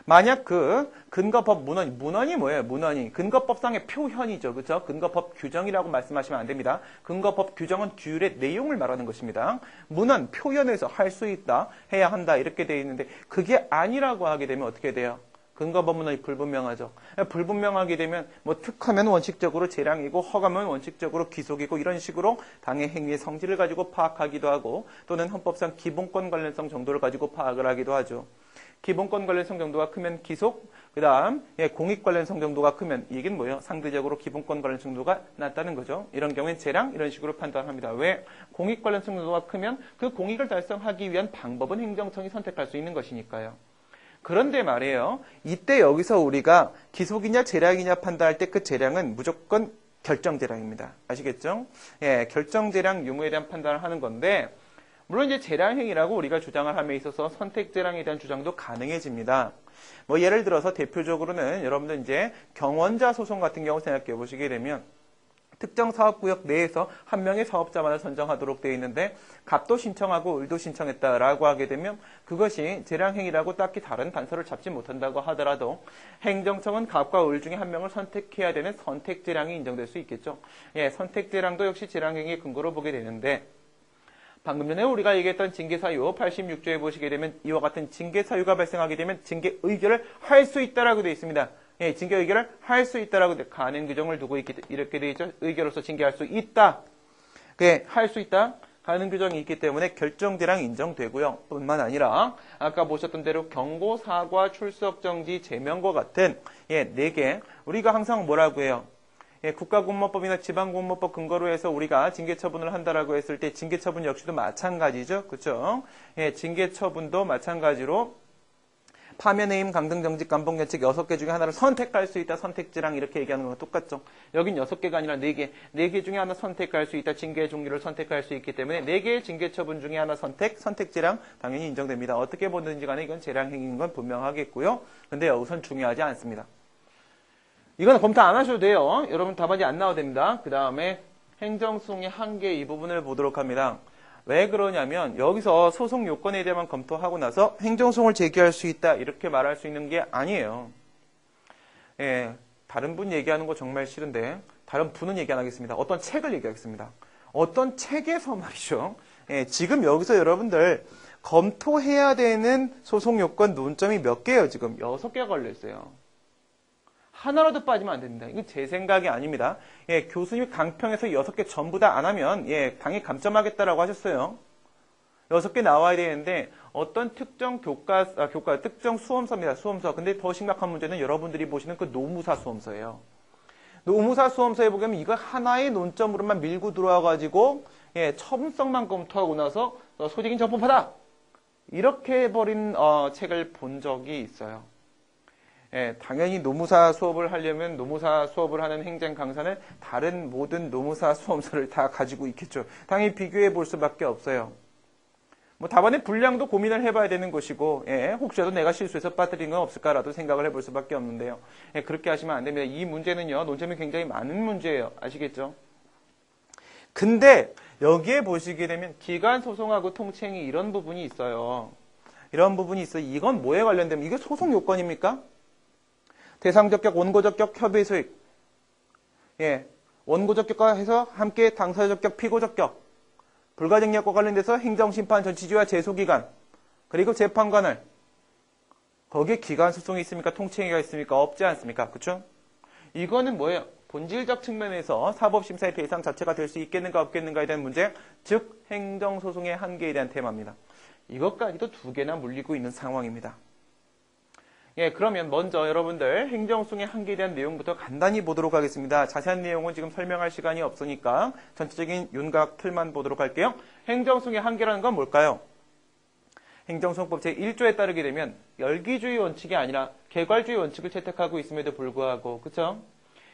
만약 그 근거법 문헌이 뭐예요? 문헌이 근거법상의 표현이죠. 그렇죠? 근거법 규정이라고 말씀하시면 안 됩니다. 근거법 규정은 규율의 내용을 말하는 것입니다. 문헌, 표현에서 할 수 있다, 해야 한다 이렇게 되어 있는데 그게 아니라고 하게 되면 어떻게 돼요? 근거 법문의 불분명하죠. 불분명하게 되면 뭐 특하면 원칙적으로 재량이고 허가면 원칙적으로 귀속이고 이런 식으로 당의 행위의 성질을 가지고 파악하기도 하고 또는 헌법상 기본권 관련성 정도를 가지고 파악을 하기도 하죠. 기본권 관련성 정도가 크면 기속, 그 다음 공익 관련성 정도가 크면 이게 뭐예요? 상대적으로 기본권 관련성 정도가 낮다는 거죠. 이런 경우엔 재량 이런 식으로 판단합니다. 왜? 공익 관련성 정도가 크면 그 공익을 달성하기 위한 방법은 행정청이 선택할 수 있는 것이니까요. 그런데 말이에요. 이때 여기서 우리가 기속이냐 재량이냐 판단할 때 그 재량은 무조건 결정재량입니다. 아시겠죠? 예, 결정재량 유무에 대한 판단을 하는 건데 물론 이제 재량행위라고 우리가 주장을 함에 있어서 선택재량에 대한 주장도 가능해집니다. 뭐 예를 들어서 대표적으로는 여러분들 이제 경원자 소송 같은 경우 생각해 보시게 되면 특정 사업구역 내에서 한 명의 사업자만을 선정하도록 되어 있는데 갑도 신청하고 을도 신청했다라고 하게 되면 그것이 재량행위라고 딱히 다른 단서를 잡지 못한다고 하더라도 행정청은 갑과 을 중에 한 명을 선택해야 되는 선택재량이 인정될 수 있겠죠. 예, 선택재량도 역시 재량행위의 근거로 보게 되는데 방금 전에 우리가 얘기했던 징계사유 86조에 보시게 되면 이와 같은 징계사유가 발생하게 되면 징계 의결을 할 수 있다라고 되어 있습니다. 예, 징계 의결을 할 수 있다라고 가능 규정을 두고 이렇게 되어 있죠. 의결로서 징계할 수 있다. 예, 할 수 있다. 가능 규정이 있기 때문에 결정재량 인정되고요. 뿐만 아니라 아까 보셨던 대로 경고, 사과, 출석 정지, 제명과 같은 4개 우리가 항상 뭐라고 해요? 예, 국가공무원법이나 지방공무원법 근거로 해서 우리가 징계처분을 한다라고 했을 때 징계처분 역시도 마찬가지죠. 그렇죠? 예, 징계처분도 마찬가지로 파면해임, 강등정직, 감봉결책 6개 중에 하나를 선택할 수 있다. 선택지랑 이렇게 얘기하는 거랑 똑같죠. 여긴 6개가 아니라 4개. 4개 중에 하나 선택할 수 있다. 징계 종류를 선택할 수 있기 때문에 4개의 징계처분 중에 하나 선택지랑 당연히 인정됩니다. 어떻게 보든지 간에 이건 재량행위인 건 분명하겠고요. 근데 여기선 중요하지 않습니다. 이건 검토 안 하셔도 돼요. 여러분 답안이 안 나와도 됩니다. 그 다음에 행정소송의 한계 이 부분을 보도록 합니다. 왜 그러냐면 여기서 소송 요건에 대해만 검토하고 나서 행정소송을 제기할 수 있다 이렇게 말할 수 있는 게 아니에요. 예, 다른 분 얘기하는 거 정말 싫은데 다른 분은 얘기 안 하겠습니다. 어떤 책을 얘기하겠습니다. 어떤 책에서 말이죠. 예, 지금 여기서 여러분들 검토해야 되는 소송 요건 논점이 몇 개예요? 지금 6개가 걸려있어요. 하나라도 빠지면 안 됩니다. 이건 제 생각이 아닙니다. 예, 교수님이 강평에서 6개 전부 다 안 하면, 예, 강의 감점하겠다라고 하셨어요. 6개 나와야 되는데, 어떤 특정 특정 수험서입니다. 수험서. 근데 더 심각한 문제는 여러분들이 보시는 그 노무사 수험서예요. 노무사 수험서에 보면 이거 하나의 논점으로만 밀고 들어와가지고, 예, 처분성만 검토하고 나서 소직인 적법하다! 이렇게 해버린, 책을 본 적이 있어요. 예, 당연히 노무사 수업을 하려면 노무사 수업을 하는 행정 강사는 다른 모든 노무사 수험서를 다 가지고 있겠죠. 당연히 비교해 볼 수밖에 없어요. 뭐 답안의 분량도 고민을 해봐야 되는 것이고, 예, 혹시라도 내가 실수해서 빠뜨린 건 없을까라도 생각을 해볼 수밖에 없는데요. 예, 그렇게 하시면 안 됩니다. 이 문제는요, 논점이 굉장히 많은 문제예요. 아시겠죠? 근데 여기에 보시게 되면 기간 소송하고 통칭이 이런 부분이 있어요. 이런 부분이 있어요. 이건 뭐에 관련되면 이게 소송 요건입니까? 대상적격, 원고적격, 협의소익. 예, 원고적격과 해서 함께 당사자적격, 피고적격. 불가증력과 관련돼서 행정심판 전치지와 제소기간. 그리고 재판관을. 거기에 기간소송이 있습니까? 통칭이가 있습니까? 없지 않습니까? 그쵸? 이거는 뭐예요? 본질적 측면에서 사법심사의 대상 자체가 될 수 있겠는가 없겠는가에 대한 문제, 즉 행정소송의 한계에 대한 테마입니다. 이것까지도 2개나 물리고 있는 상황입니다. 예, 그러면 먼저 여러분들 행정소송의 한계에 대한 내용부터 간단히 보도록 하겠습니다. 자세한 내용은 지금 설명할 시간이 없으니까 전체적인 윤곽 틀만 보도록 할게요. 행정소송의 한계라는 건 뭘까요? 행정소송법 제1조에 따르게 되면 열기주의 원칙이 아니라 개괄주의 원칙을 채택하고 있음에도 불구하고, 그쵸?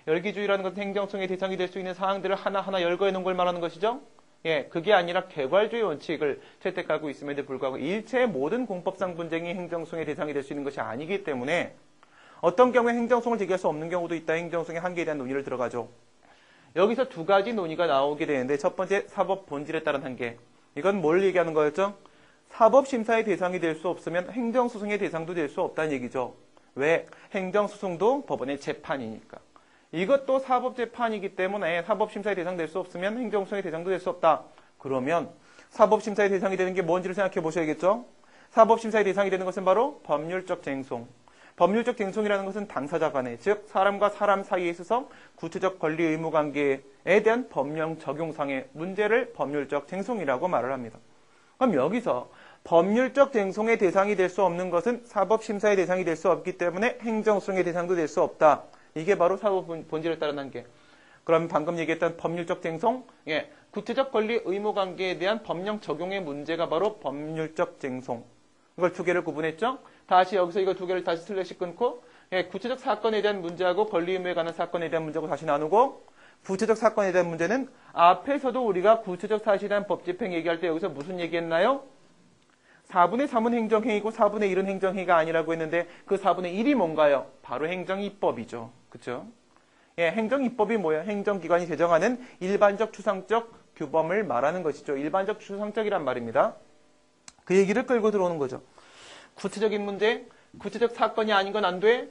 열기주의라는 것은 행정소송의 대상이 될 수 있는 사항들을 하나하나 열거해 놓은 걸 말하는 것이죠? 예, 그게 아니라 개괄주의 원칙을 채택하고 있음에도 불구하고 일체의 모든 공법상 분쟁이 행정소송의 대상이 될 수 있는 것이 아니기 때문에 어떤 경우에 행정소송을 제기할 수 없는 경우도 있다. 행정소송의 한계에 대한 논의를 들어가죠. 여기서 2가지 논의가 나오게 되는데 첫 번째 사법 본질에 따른 한계. 이건 뭘 얘기하는 거였죠? 사법심사의 대상이 될 수 없으면 행정소송의 대상도 될 수 없다는 얘기죠. 왜? 행정소송도 법원의 재판이니까. 이것도 사법재판이기 때문에 사법심사의 대상 될 수 없으면 행정소송의 대상도 될 수 없다. 그러면 사법심사의 대상이 되는 게 뭔지를 생각해 보셔야겠죠? 사법심사의 대상이 되는 것은 바로 법률적 쟁송. 법률적 쟁송이라는 것은 당사자 간에, 즉 사람과 사람 사이에 있어서 구체적 권리 의무 관계에 대한 법령 적용상의 문제를 법률적 쟁송이라고 말을 합니다. 그럼 여기서 법률적 쟁송의 대상이 될 수 없는 것은 사법심사의 대상이 될 수 없기 때문에 행정소송의 대상도 될 수 없다. 이게 바로 사법 본질에 따른 한계. 그럼 방금 얘기했던 법률적 쟁송, 구체적 권리 의무 관계에 대한 법령 적용의 문제가 바로 법률적 쟁송. 이걸 두 개를 구분했죠? 다시 여기서 이거 두 개를 다시 슬래시 끊고, 구체적 사건에 대한 문제하고 권리 의무에 관한 사건에 대한 문제고 다시 나누고, 구체적 사건에 대한 문제는 앞에서도 우리가 구체적 사실에 대한 법 집행 얘기할 때 여기서 무슨 얘기했나요? 4분의 3은 행정행위고 4분의 1은 행정행위가 아니라고 했는데 그 4분의 1이 뭔가요? 바로 행정입법이죠. 그렇죠? 행정입법이 뭐예요? 행정기관이 제정하는 일반적 추상적 규범을 말하는 것이죠. 일반적 추상적이란 말입니다. 그 얘기를 끌고 들어오는 거죠. 구체적인 문제, 구체적 사건이 아닌 건 안 돼?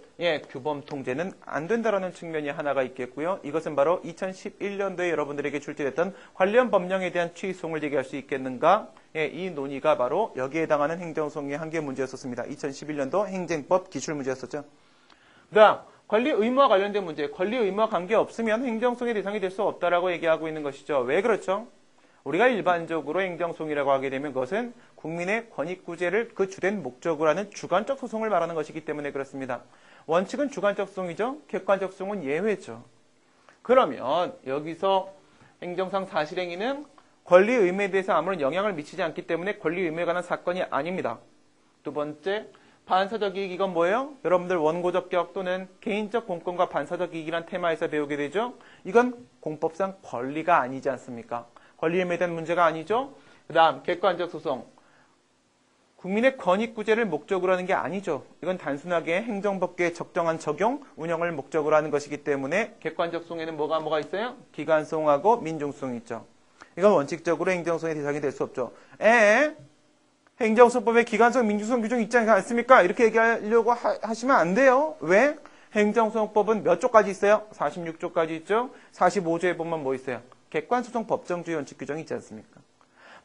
규범 통제는 안 된다라는 측면이 하나가 있겠고요. 이것은 바로 2011년도에 여러분들에게 출제됐던 관련 법령에 대한 취소를 얘기할 수 있겠는가? 이 논의가 바로 여기에 해당하는 행정소송의 한계 문제였었습니다. 2011년도 행정법 기출 문제였었죠. 그다음 권리 의무와 관련된 문제, 권리 의무와 관계없으면 행정소송의 대상이 될 수 없다라고 얘기하고 있는 것이죠. 왜 그렇죠? 우리가 일반적으로 행정소송이라고 하게 되면 그것은 국민의 권익구제를 그 주된 목적으로 하는 주관적 소송을 말하는 것이기 때문에 그렇습니다. 원칙은 주관적 소송이죠. 객관적 소송은 예외죠. 그러면 여기서 행정상 사실행위는 권리 의무에 대해서 아무런 영향을 미치지 않기 때문에 권리 의무에 관한 사건이 아닙니다. 두 번째, 반사적 이익, 이건 뭐예요? 여러분들 원고적 격 또는 개인적 공권과 반사적 이익이란 테마에서 배우게 되죠. 이건 공법상 권리가 아니지 않습니까? 권리 의무에 대한 문제가 아니죠. 그 다음 객관적 소송, 국민의 권익구제를 목적으로 하는 게 아니죠. 이건 단순하게 행정법계의 적정한 적용, 운영을 목적으로 하는 것이기 때문에 객관적 소송에는 뭐가 있어요? 기관소송하고 민중소송이 있죠. 이건 원칙적으로 행정소송의 대상이 될 수 없죠. 행정소송법에 기관소송, 민중소송 규정이 있지 않습니까? 이렇게 얘기하려고 하시면 안 돼요. 왜? 행정소송법은 몇 조까지 있어요? 46조까지 있죠. 45조에 보면 뭐 있어요? 객관소송 법정주의 원칙 규정이 있지 않습니까?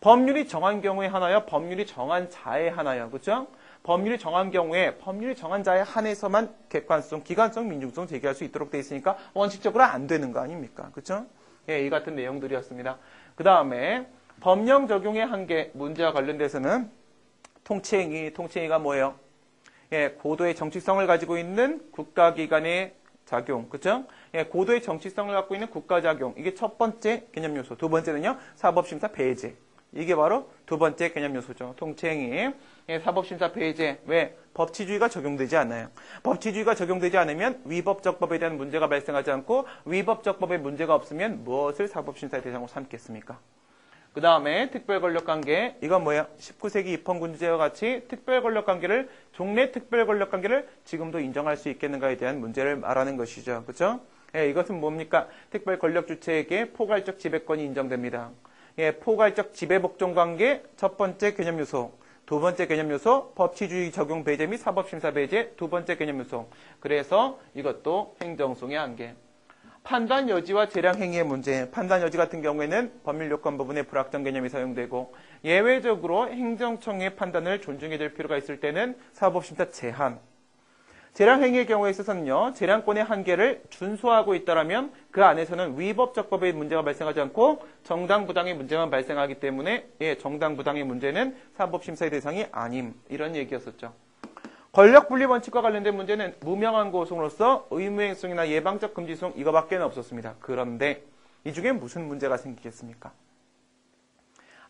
법률이 정한 경우에 하나요? 법률이 정한 자에 하나요? 그렇죠? 법률이 정한 경우에 법률이 정한 자에 한해서만 객관소송, 기관소송, 민중소송 제기할 수 있도록 돼 있으니까 원칙적으로 안 되는 거 아닙니까? 그렇죠? 이 같은 내용들이었습니다. 그 다음에 법령 적용의 한계 문제와 관련돼서는 통치행위가 뭐예요? 고도의 정치성을 가지고 있는 국가기관의 작용, 그렇죠? 고도의 정치성을 갖고 있는 국가작용, 이게 첫 번째 개념 요소. 두 번째는요, 사법심사 배제. 이게 바로 두 번째 개념 요소죠. 통치행위, 사법심사 배제. 왜? 법치주의가 적용되지 않아요. 법치주의가 적용되지 않으면 위법적법에 대한 문제가 발생하지 않고 위법적법에 문제가 없으면 무엇을 사법심사의 대상으로 삼겠습니까? 그 다음에 특별권력관계, 이건 뭐예요? 19세기 입헌군주제와 같이 특별권력관계를, 종래 특별권력관계를 지금도 인정할 수 있겠는가에 대한 문제를 말하는 것이죠. 그렇죠? 이것은 뭡니까? 특별권력주체에게 포괄적 지배권이 인정됩니다. 포괄적 지배복종관계 첫 번째 개념 요소, 두 번째 개념 요소, 법치주의 적용 배제 및 사법심사 배제 두 번째 개념 요소. 그래서 이것도 행정소송의 한계. 판단 여지와 재량 행위의 문제. 판단 여지 같은 경우에는 법률 요건 부분의 불확정 개념이 사용되고 예외적으로 행정청의 판단을 존중해야 될 필요가 있을 때는 사법심사 제한. 재량 행위의 경우에 있어서는요, 재량권의 한계를 준수하고 있다라면 그 안에서는 위법적법의 문제가 발생하지 않고 정당부당의 문제만 발생하기 때문에 정당부당의 문제는 사법심사의 대상이 아님. 이런 얘기였었죠. 권력분리 원칙과 관련된 문제는 무명한 고소로서 의무행성이나 예방적 금지소송 이거밖에 없었습니다. 그런데 이 중에 무슨 문제가 생기겠습니까?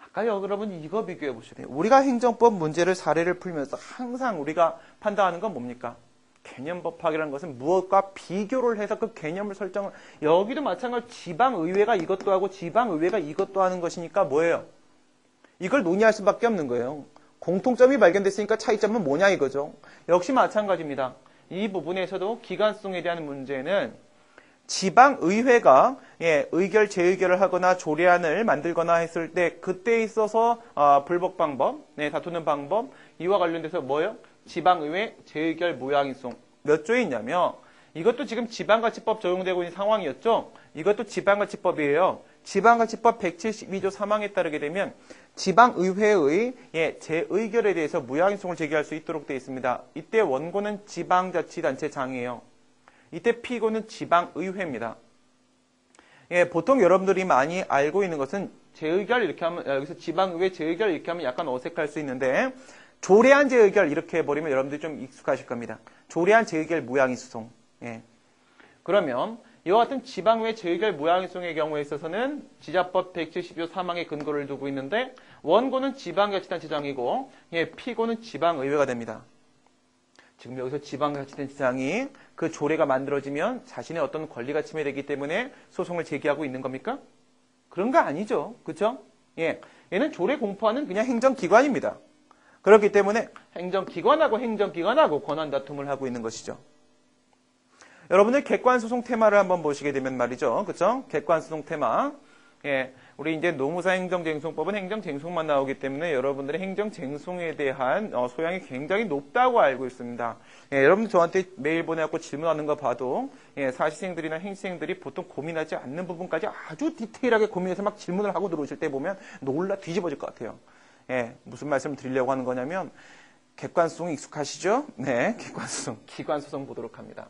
아까 여러분 이거 비교해 보셔야 돼요. 우리가 행정법 문제를 사례를 풀면서 항상 우리가 판단하는 건 뭡니까? 개념법 파악이라는 것은 무엇과 비교를 해서 그 개념을 설정을, 여기도 마찬가지로 지방의회가 이것도 하고 지방의회가 이것도 하는 것이니까 뭐예요? 이걸 논의할 수밖에 없는 거예요. 공통점이 발견됐으니까 차이점은 뭐냐 이거죠. 역시 마찬가지입니다. 이 부분에서도 기관소송에 대한 문제는 지방의회가 의결, 재의결을 하거나 조례안을 만들거나 했을 때 그때 있어서 불복 방법, 다투는 방법, 이와 관련돼서 뭐예요? 지방의회 재의결 무효항의소송 몇 조에 있냐면 이것도 지금 지방가치법 적용되고 있는 상황이었죠. 이것도 지방가치법이에요. 지방자치법 172조 3항에 따르게 되면 지방의회의 재의결에 대해서 무효항의소송을 제기할 수 있도록 되어 있습니다. 이때 원고는 지방자치단체장이에요. 이때 피고는 지방의회입니다. 보통 여러분들이 많이 알고 있는 것은 재의결 이렇게 하면, 여기서 지방의회 재의결 이렇게 하면 약간 어색할 수 있는데, 조례안 재의결 이렇게 해버리면 여러분들이 좀 익숙하실 겁니다. 조례안 재의결 무효항의소송. 그러면 이와 같은 지방의회 재의결 무효항의소송의 경우에 있어서는 지자법 172조 3항에 근거를 두고 있는데, 원고는 지방자치단체장이고 피고는 지방의회가 됩니다. 지금 여기서 지방자치단체장이 그 조례가 만들어지면 자신의 어떤 권리가 침해되기 때문에 소송을 제기하고 있는 겁니까? 그런 거 아니죠. 그렇죠? 얘는 조례 공포하는 그냥 행정기관입니다. 그렇기 때문에 행정기관하고 권한 다툼을 하고 있는 것이죠. 여러분들 객관소송 테마를 한번 보시게 되면 말이죠. 그렇죠? 객관소송 테마. 우리 이제 노무사 행정쟁송법은 행정쟁송만 나오기 때문에 여러분들의 행정쟁송에 대한 소양이 굉장히 높다고 알고 있습니다. 여러분들 저한테 메일 보내갖고 질문하는 거 봐도 사시생들이나 행시생들이 보통 고민하지 않는 부분까지 아주 디테일하게 고민해서 막 질문을 하고 들어오실 때 보면 놀라 뒤집어질 것 같아요. 무슨 말씀을 드리려고 하는 거냐면 객관소송 익숙하시죠? 네, 객관소송, 기관소송 보도록 합니다.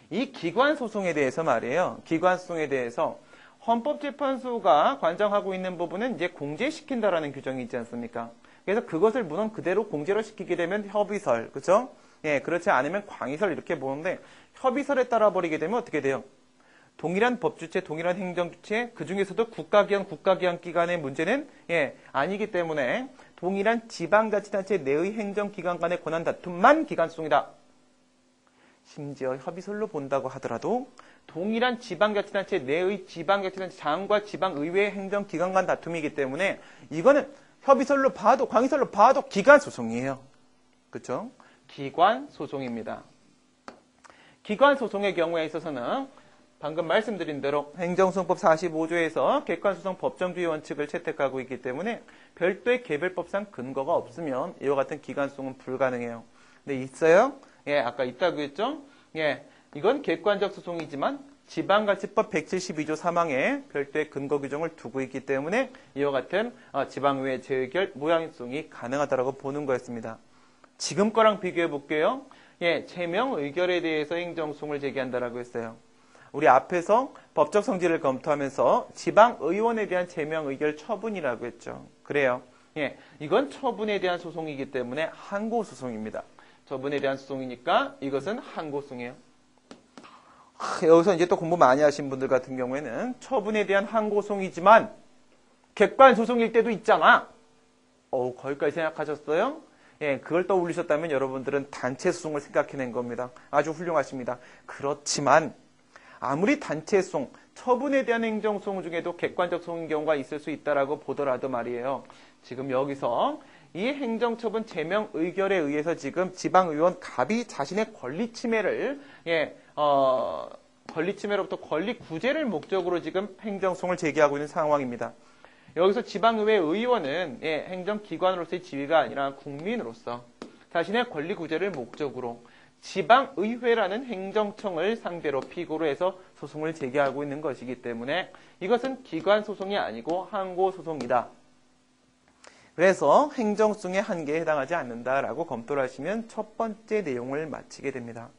이 기관소송에 대해서 말이에요. 기관소송에 대해서 헌법재판소가 관장하고 있는 부분은 이제 공제시킨다라는 규정이 있지 않습니까? 그래서 그것을 문헌 그대로 공제로 시키게 되면 협의설, 그렇죠? 그렇지 않으면 광의설 이렇게 보는데 협의설에 따라 버리게 되면 어떻게 돼요? 동일한 법주체, 동일한 행정주체, 그 중에서도 국가기관 기관의 문제는 아니기 때문에 동일한 지방자치단체 내의 행정기관 간의 권한 다툼만 기관소송이다. 심지어 협의설로 본다고 하더라도 동일한 지방자치단체 내의 지방자치단체장과 지방의회 행정기관 간 다툼이기 때문에 이거는 협의설로 봐도 광의설로 봐도 기관소송이에요. 그렇죠? 기관소송입니다. 기관소송의 경우에 있어서는 방금 말씀드린 대로 행정소송법 45조에서 객관소송 법정주의 원칙을 채택하고 있기 때문에 별도의 개별법상 근거가 없으면 이와 같은 기관소송은 불가능해요. 근데 있어요? 아까 있다고 했죠? 이건 객관적 소송이지만 지방자치법 172조 3항에 별도의 근거 규정을 두고 있기 때문에 이와 같은 지방의회 재의결 무효항의소송이 가능하다고 보는 거였습니다. 지금 거랑 비교해 볼게요. 제명 의결에 대해서 행정소송을 제기한다라고 했어요. 우리 앞에서 법적 성질을 검토하면서 지방의원에 대한 제명 의결 처분이라고 했죠. 그래요. 이건 처분에 대한 소송이기 때문에 항고소송입니다. 처분에 대한 소송이니까 이것은 항고소송이에요. 여기서 이제 또 공부 많이 하신 분들 같은 경우에는 처분에 대한 항고소송이지만 객관소송일 때도 있잖아. 거기까지 생각하셨어요? 그걸 떠올리셨다면 여러분들은 단체소송을 생각해낸 겁니다. 아주 훌륭하십니다. 그렇지만 아무리 단체소송, 처분에 대한 행정소송 중에도 객관적 소송인 경우가 있을 수 있다라고 보더라도 말이에요. 지금 여기서 이 행정처분 제명 의결에 의해서 지금 지방의원 갑이 자신의 권리 침해를 권리 침해로부터 권리 구제를 목적으로 지금 행정소송을 제기하고 있는 상황입니다. 여기서 지방의회 의원은 행정기관으로서의 지위가 아니라 국민으로서 자신의 권리 구제를 목적으로 지방의회라는 행정청을 상대로 피고로 해서 소송을 제기하고 있는 것이기 때문에 이것은 기관소송이 아니고 항고소송이다. 그래서 행정소송의 한계에 해당하지 않는다라고 검토를 하시면 첫 번째 내용을 마치게 됩니다.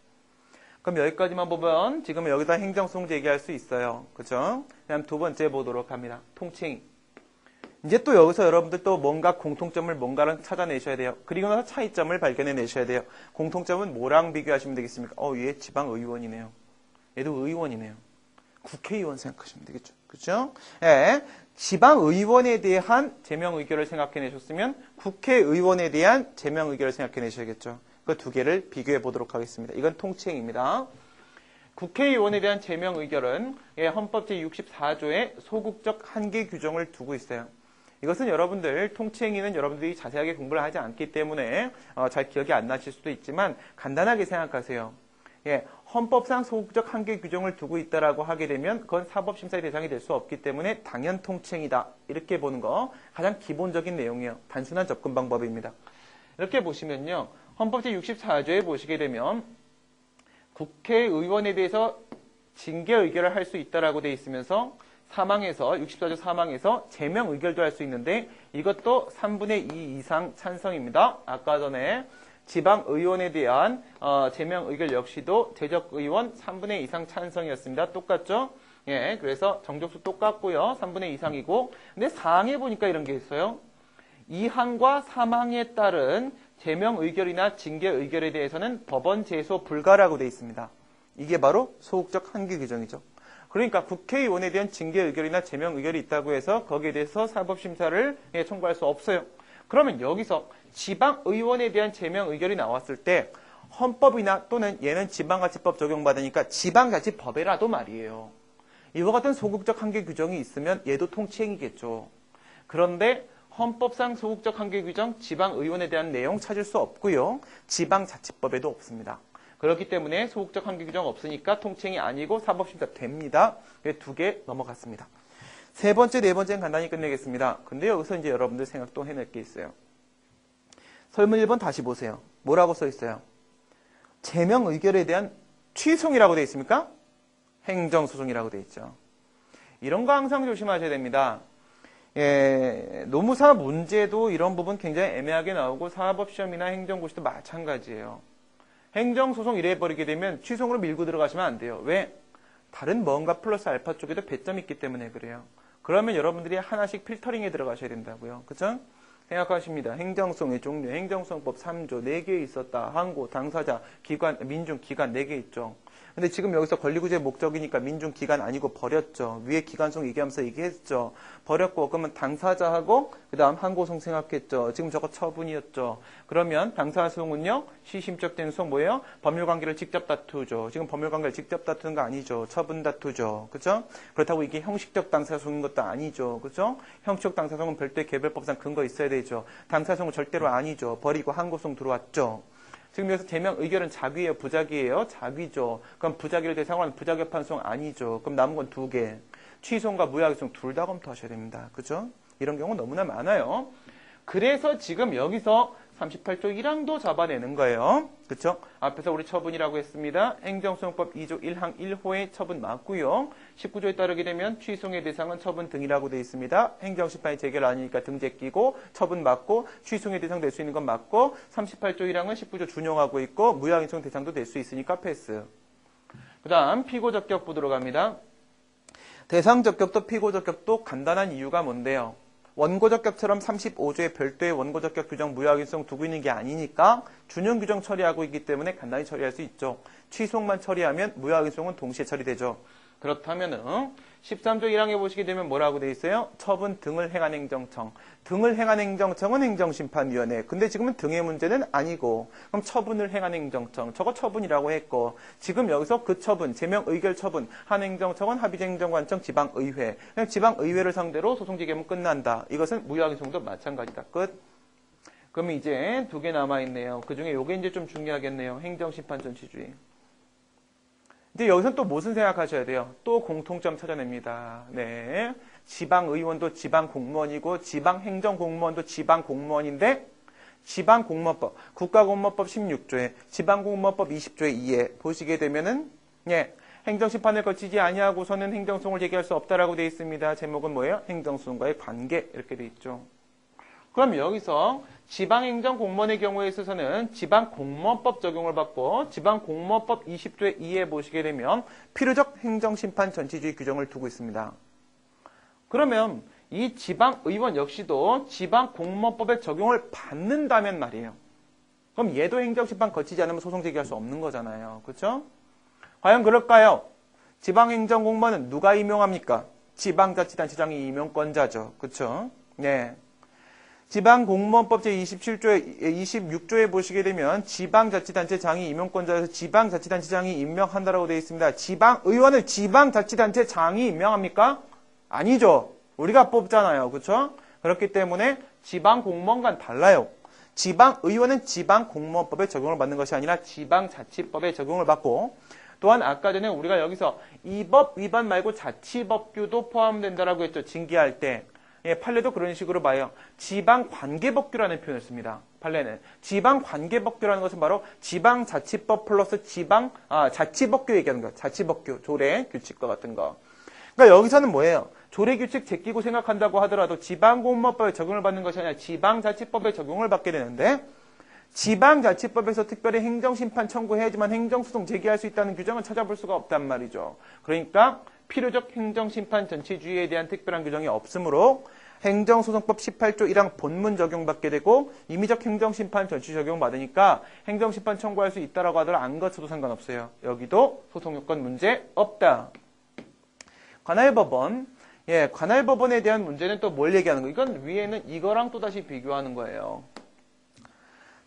그럼 여기까지만 보면 지금 여기다 행정소송 제기할 수 있어요. 그죠? 그다음 두 번째 보도록 합니다. 통칭. 이제 또 여기서 여러분들 또 뭔가 공통점을 뭔가랑 찾아내셔야 돼요. 그리고 나서 차이점을 발견해 내셔야 돼요. 공통점은 뭐랑 비교하시면 되겠습니까? 얘 지방의원이네요. 얘도 의원이네요. 국회의원 생각하시면 되겠죠. 그렇죠? 지방의원에 대한 제명 의결을 생각해 내셨으면 국회의원에 대한 제명 의결을 생각해 내셔야겠죠. 그 두 개를 비교해 보도록 하겠습니다. 이건 통칭입니다. 국회의원에 대한 제명 의결은 헌법 제64조에 소극적 한계 규정을 두고 있어요. 이것은 여러분들 통칭에는 여러분들이 자세하게 공부를 하지 않기 때문에 잘 기억이 안 나실 수도 있지만 간단하게 생각하세요. 헌법상 소극적 한계 규정을 두고 있다라고 하게 되면 그건 사법심사의 대상이 될 수 없기 때문에 당연 통칭이다. 이렇게 보는 거 가장 기본적인 내용이에요. 단순한 접근 방법입니다. 이렇게 보시면요. 헌법 제64조에 보시게 되면 국회의원에 대해서 징계 의결을 할 수 있다라고 돼 있으면서 사망해서 64조 사망해서 제명 의결도 할 수 있는데 이것도 3분의 2 이상 찬성입니다. 아까 전에 지방의원에 대한 제명 의결 역시도 제적의원 3분의 2 이상 찬성이었습니다. 똑같죠? 예, 그래서 정족수 똑같고요. 3분의 2 이상이고 근데 사항에 보니까 이런 게 있어요. 이 항과 사망에 따른 제명 의결이나 징계 의결에 대해서는 법원 제소 불가라고 되어 있습니다. 이게 바로 소극적 한계 규정이죠. 그러니까 국회의원에 대한 징계 의결이나 제명 의결이 있다고 해서 거기에 대해서 사법심사를 청구할 수 없어요. 그러면 여기서 지방의원에 대한 제명 의결이 나왔을 때 헌법이나 또는 얘는 지방자치법 적용받으니까 지방자치법에라도 말이에요. 이와 같은 소극적 한계 규정이 있으면 얘도 통치행위겠죠. 그런데 헌법상 소극적 한계 규정, 지방의원에 대한 내용 찾을 수 없고요. 지방자치법에도 없습니다. 그렇기 때문에 소극적 한계 규정 없으니까 통칭이 아니고 사법심사 됩니다. 2개 넘어갔습니다. 세 번째, 네 번째는 간단히 끝내겠습니다. 근데 여기서 이제 여러분들 생각도 해낼 게 있어요. 설문 1번 다시 보세요. 뭐라고 써 있어요? 제명 의결에 대한 취소이라고 되어 있습니까? 행정소송이라고 되어 있죠. 이런 거 항상 조심하셔야 됩니다. 예, 노무사 문제도 이런 부분 굉장히 애매하게 나오고 사법시험이나 행정고시도 마찬가지예요. 행정소송 이래 버리게 되면 취소로 밀고 들어가시면 안 돼요. 왜? 다른 뭔가 플러스 알파 쪽에도 배점이 있기 때문에 그래요. 그러면 여러분들이 하나씩 필터링에 들어가셔야 된다고요. 그쵸? 생각하십니다. 행정소송의 종류, 행정소송법 3조 4개 있었다. 항고, 당사자, 기관, 민중, 기관 4개 있죠. 근데 지금 여기서 권리구제 목적이니까 민중, 기관 아니고 버렸죠. 위에 기관송 얘기하면서 얘기했죠. 버렸고 그러면 당사자하고 그 다음 항고송 생각했죠. 지금 저거 처분이었죠. 그러면 당사소송은요. 시심적된 소송 뭐예요? 법률관계를 직접 다투죠. 지금 법률관계를 직접 다투는 거 아니죠. 처분 다투죠. 그렇죠? 그렇다고 이게 형식적 당사소송인 것도 아니죠. 그렇죠? 형식적 당사소송은 별도의 개별법상 근거 있어야 되죠. 당사소송은 절대로 아니죠. 버리고 항고송 들어왔죠. 지금 여기서 제명 의결은 자귀예요? 부자귀예요? 자귀죠. 그럼 부자귀를 대상으로 하는 부자격 판소송 아니죠. 그럼 남은 건 2개. 취소과 무효하기소송 둘 다 검토하셔야 됩니다. 그죠? 이런 경우 너무나 많아요. 그래서 지금 여기서 38조 1항도 잡아내는 거예요. 그쵸? 앞에서 우리 처분이라고 했습니다. 행정소송법 2조 1항 1호의 처분 맞고요. 19조에 따르게 되면 취소의 대상은 처분 등이라고 되어 있습니다. 행정심판이 재결 아니니까 등재 끼고 처분 맞고 취소의 대상 될 수 있는 건 맞고 38조 1항은 19조 준용하고 있고 무효행정 대상도 될 수 있으니까 패스. 그 다음 피고적격 보도록 합니다. 대상적격도 피고적격도 간단한 이유가 뭔데요? 원고적격처럼 35조에 별도의 원고적격 규정 무효하기성 두고 있는 게 아니니까 준용 규정 처리하고 있기 때문에 간단히 처리할 수 있죠. 취소만 처리하면 무효하기성은 동시에 처리되죠. 그렇다면은 13조 1항에 보시게 되면 뭐라고 돼 있어요? 처분 등을 행한 행정청. 등을 행한 행정청은 행정심판위원회. 근데 지금은 등의 문제는 아니고 그럼 처분을 행한 행정청. 저거 처분이라고 했고 지금 여기서 그 처분, 제명 의결 처분 한 행정청은 합의행정관청 지방의회. 그냥 지방의회를 상대로 소송지개면 끝난다. 이것은 무효하기성도 마찬가지다. 끝. 그럼 이제 2개 남아있네요. 그 중에 요게 이제 좀 중요하겠네요. 행정심판 전치주의. 근데 여기서는 또 무슨 생각하셔야 돼요? 또 공통점 찾아냅니다. 네. 지방의원도 지방공무원이고 지방행정공무원도 지방공무원인데 지방공무원법, 국가공무원법 16조에 지방공무원법 20조에 2에 보시게 되면은 예, 행정심판을 거치지 아니하고서는 행정소송을 제기할 수 없다라고 되어 있습니다. 제목은 뭐예요? 행정소송과의 관계 이렇게 되어 있죠. 그럼 여기서 지방행정공무원의 경우에 있어서는 지방공무원법 적용을 받고 지방공무원법 20조의 2에 보시게 되면 필요적 행정심판 전치주의 규정을 두고 있습니다. 그러면 이 지방의원 역시도 지방공무원법의 적용을 받는다면 말이에요. 그럼 얘도 행정심판 거치지 않으면 소송 제기할 수 없는 거잖아요. 그렇죠? 과연 그럴까요? 지방행정공무원은 누가 임용합니까? 지방자치단체장이 임용권자죠. 그렇죠? 네. 지방공무원법 제27조에 26조에 보시게 되면 지방자치단체장이 임명권자여서 지방자치단체장이 임명한다라고 되어 있습니다. 지방의원을 지방자치단체장이 임명합니까? 아니죠. 우리가 뽑잖아요. 그렇죠? 그렇기 때문에 지방공무원과는 달라요. 지방의원은 지방공무원법에 적용을 받는 것이 아니라 지방자치법에 적용을 받고 또한 아까 전에 우리가 여기서 이 법 위반 말고 자치법규도 포함된다라고 했죠. 징계할 때. 예, 판례도 그런 식으로 봐요. 지방관계법규라는 표현을 씁니다. 판례는. 지방관계법규라는 것은 바로 지방자치법 플러스 자치법규 얘기하는 거예요. 자치법규, 조례, 규칙과 같은 거. 그러니까 여기서는 뭐예요? 조례규칙 제끼고 생각한다고 하더라도 지방공무법에 적용을 받는 것이 아니라 지방자치법에 적용을 받게 되는데 지방자치법에서 특별히 행정심판 청구해야지만 행정소송 제기할 수 있다는 규정은 찾아볼 수가 없단 말이죠. 그러니까 필요적 행정심판 전치주의에 대한 특별한 규정이 없으므로 행정소송법 18조 1항 본문 적용받게 되고 임의적 행정심판 전치 적용받으니까 행정심판 청구할 수 있다라고 하더라도 안 거쳐도 상관없어요. 여기도 소송요건 문제 없다. 관할법원. 예, 관할법원에 대한 문제는 또 뭘 얘기하는 거예요? 이건 위에는 이거랑 또다시 비교하는 거예요.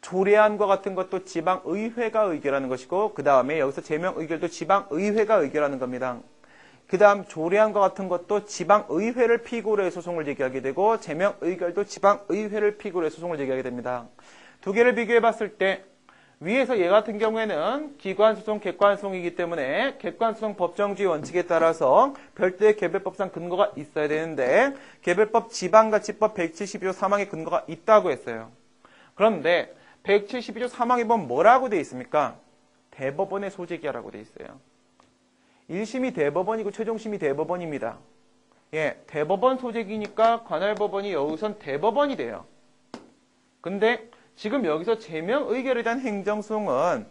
조례안과 같은 것도 지방의회가 의결하는 것이고 그 다음에 여기서 제명의결도 지방의회가 의결하는 겁니다. 그 다음 조례안과 같은 것도 지방의회를 피고로 해서 소송을 제기하게 되고 제명의결도 지방의회를 피고로 해서 소송을 제기하게 됩니다. 두 개를 비교해 봤을 때 위에서 얘 같은 경우에는 기관소송, 객관소송이기 때문에 객관소송 법정주의 원칙에 따라서 별도의 개별법상 근거가 있어야 되는데 개별법 지방자치법 172조 3항에 근거가 있다고 했어요. 그런데 172조 3항에 보면 뭐라고 돼 있습니까? 대법원의 소재기하라고 돼 있어요. 1심이 대법원이고 최종심이 대법원입니다. 예, 대법원 소재기니까 관할법원이 여기선 대법원이 돼요. 근데 지금 여기서 제명의결에 대한 행정소송은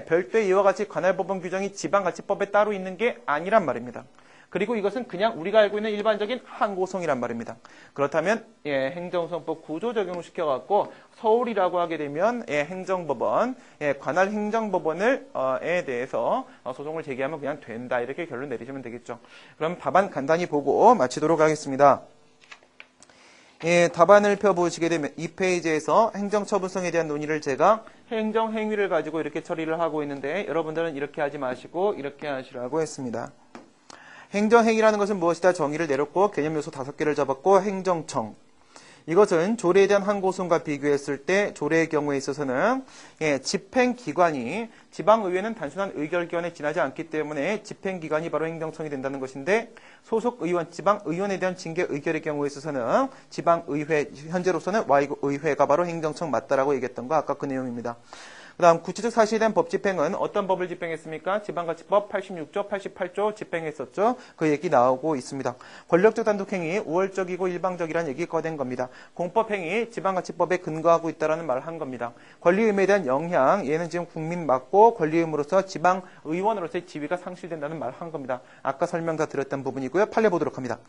별도의 이와 같이 관할법원 규정이 지방자치법에 따로 있는 게 아니란 말입니다. 그리고 이것은 그냥 우리가 알고 있는 일반적인 항고소송이란 말입니다. 그렇다면 행정소송법 구조 적용을 시켜갖고 서울이라고 하게 되면 행정법원, 관할 행정법원에 대해서 소송을 제기하면 그냥 된다. 이렇게 결론 내리시면 되겠죠. 그럼 답안 간단히 보고 마치도록 하겠습니다. 답안을 펴보시게 되면 2페이지에서 행정처분성에 대한 논의를 제가 행정행위를 가지고 이렇게 처리를 하고 있는데 여러분들은 이렇게 하지 마시고 이렇게 하시라고 했습니다. 행정행위라는 것은 무엇이다 정의를 내렸고 개념 요소 5개를 잡았고 행정청. 이것은 조례에 대한 항고소송과 비교했을 때 조례의 경우에 있어서는 집행기관이 지방의회는 단순한 의결기관에 지나지 않기 때문에 집행기관이 바로 행정청이 된다는 것인데 소속의원, 지방의원에 대한 징계의결의 경우에 있어서는 지방의회, 현재로서는 Y의회가 바로 행정청 맞다라고 얘기했던 거 아까 그 내용입니다. 그 다음 구체적 사실에 대한 법 집행은 어떤 법을 집행했습니까? 지방자치법 86조, 88조 집행했었죠. 그 얘기 나오고 있습니다. 권력적 단독행위, 우월적이고 일방적이라는 얘기가 꺼낸 겁니다. 공법행위, 지방자치법에 근거하고 있다는 말을 한 겁니다. 권리의무에 대한 영향, 얘는 지금 국민 맞고 권리의무로서 지방의원으로서의 지위가 상실된다는 말을 한 겁니다. 아까 설명 다 드렸던 부분이고요. 판례 보도록 합니다.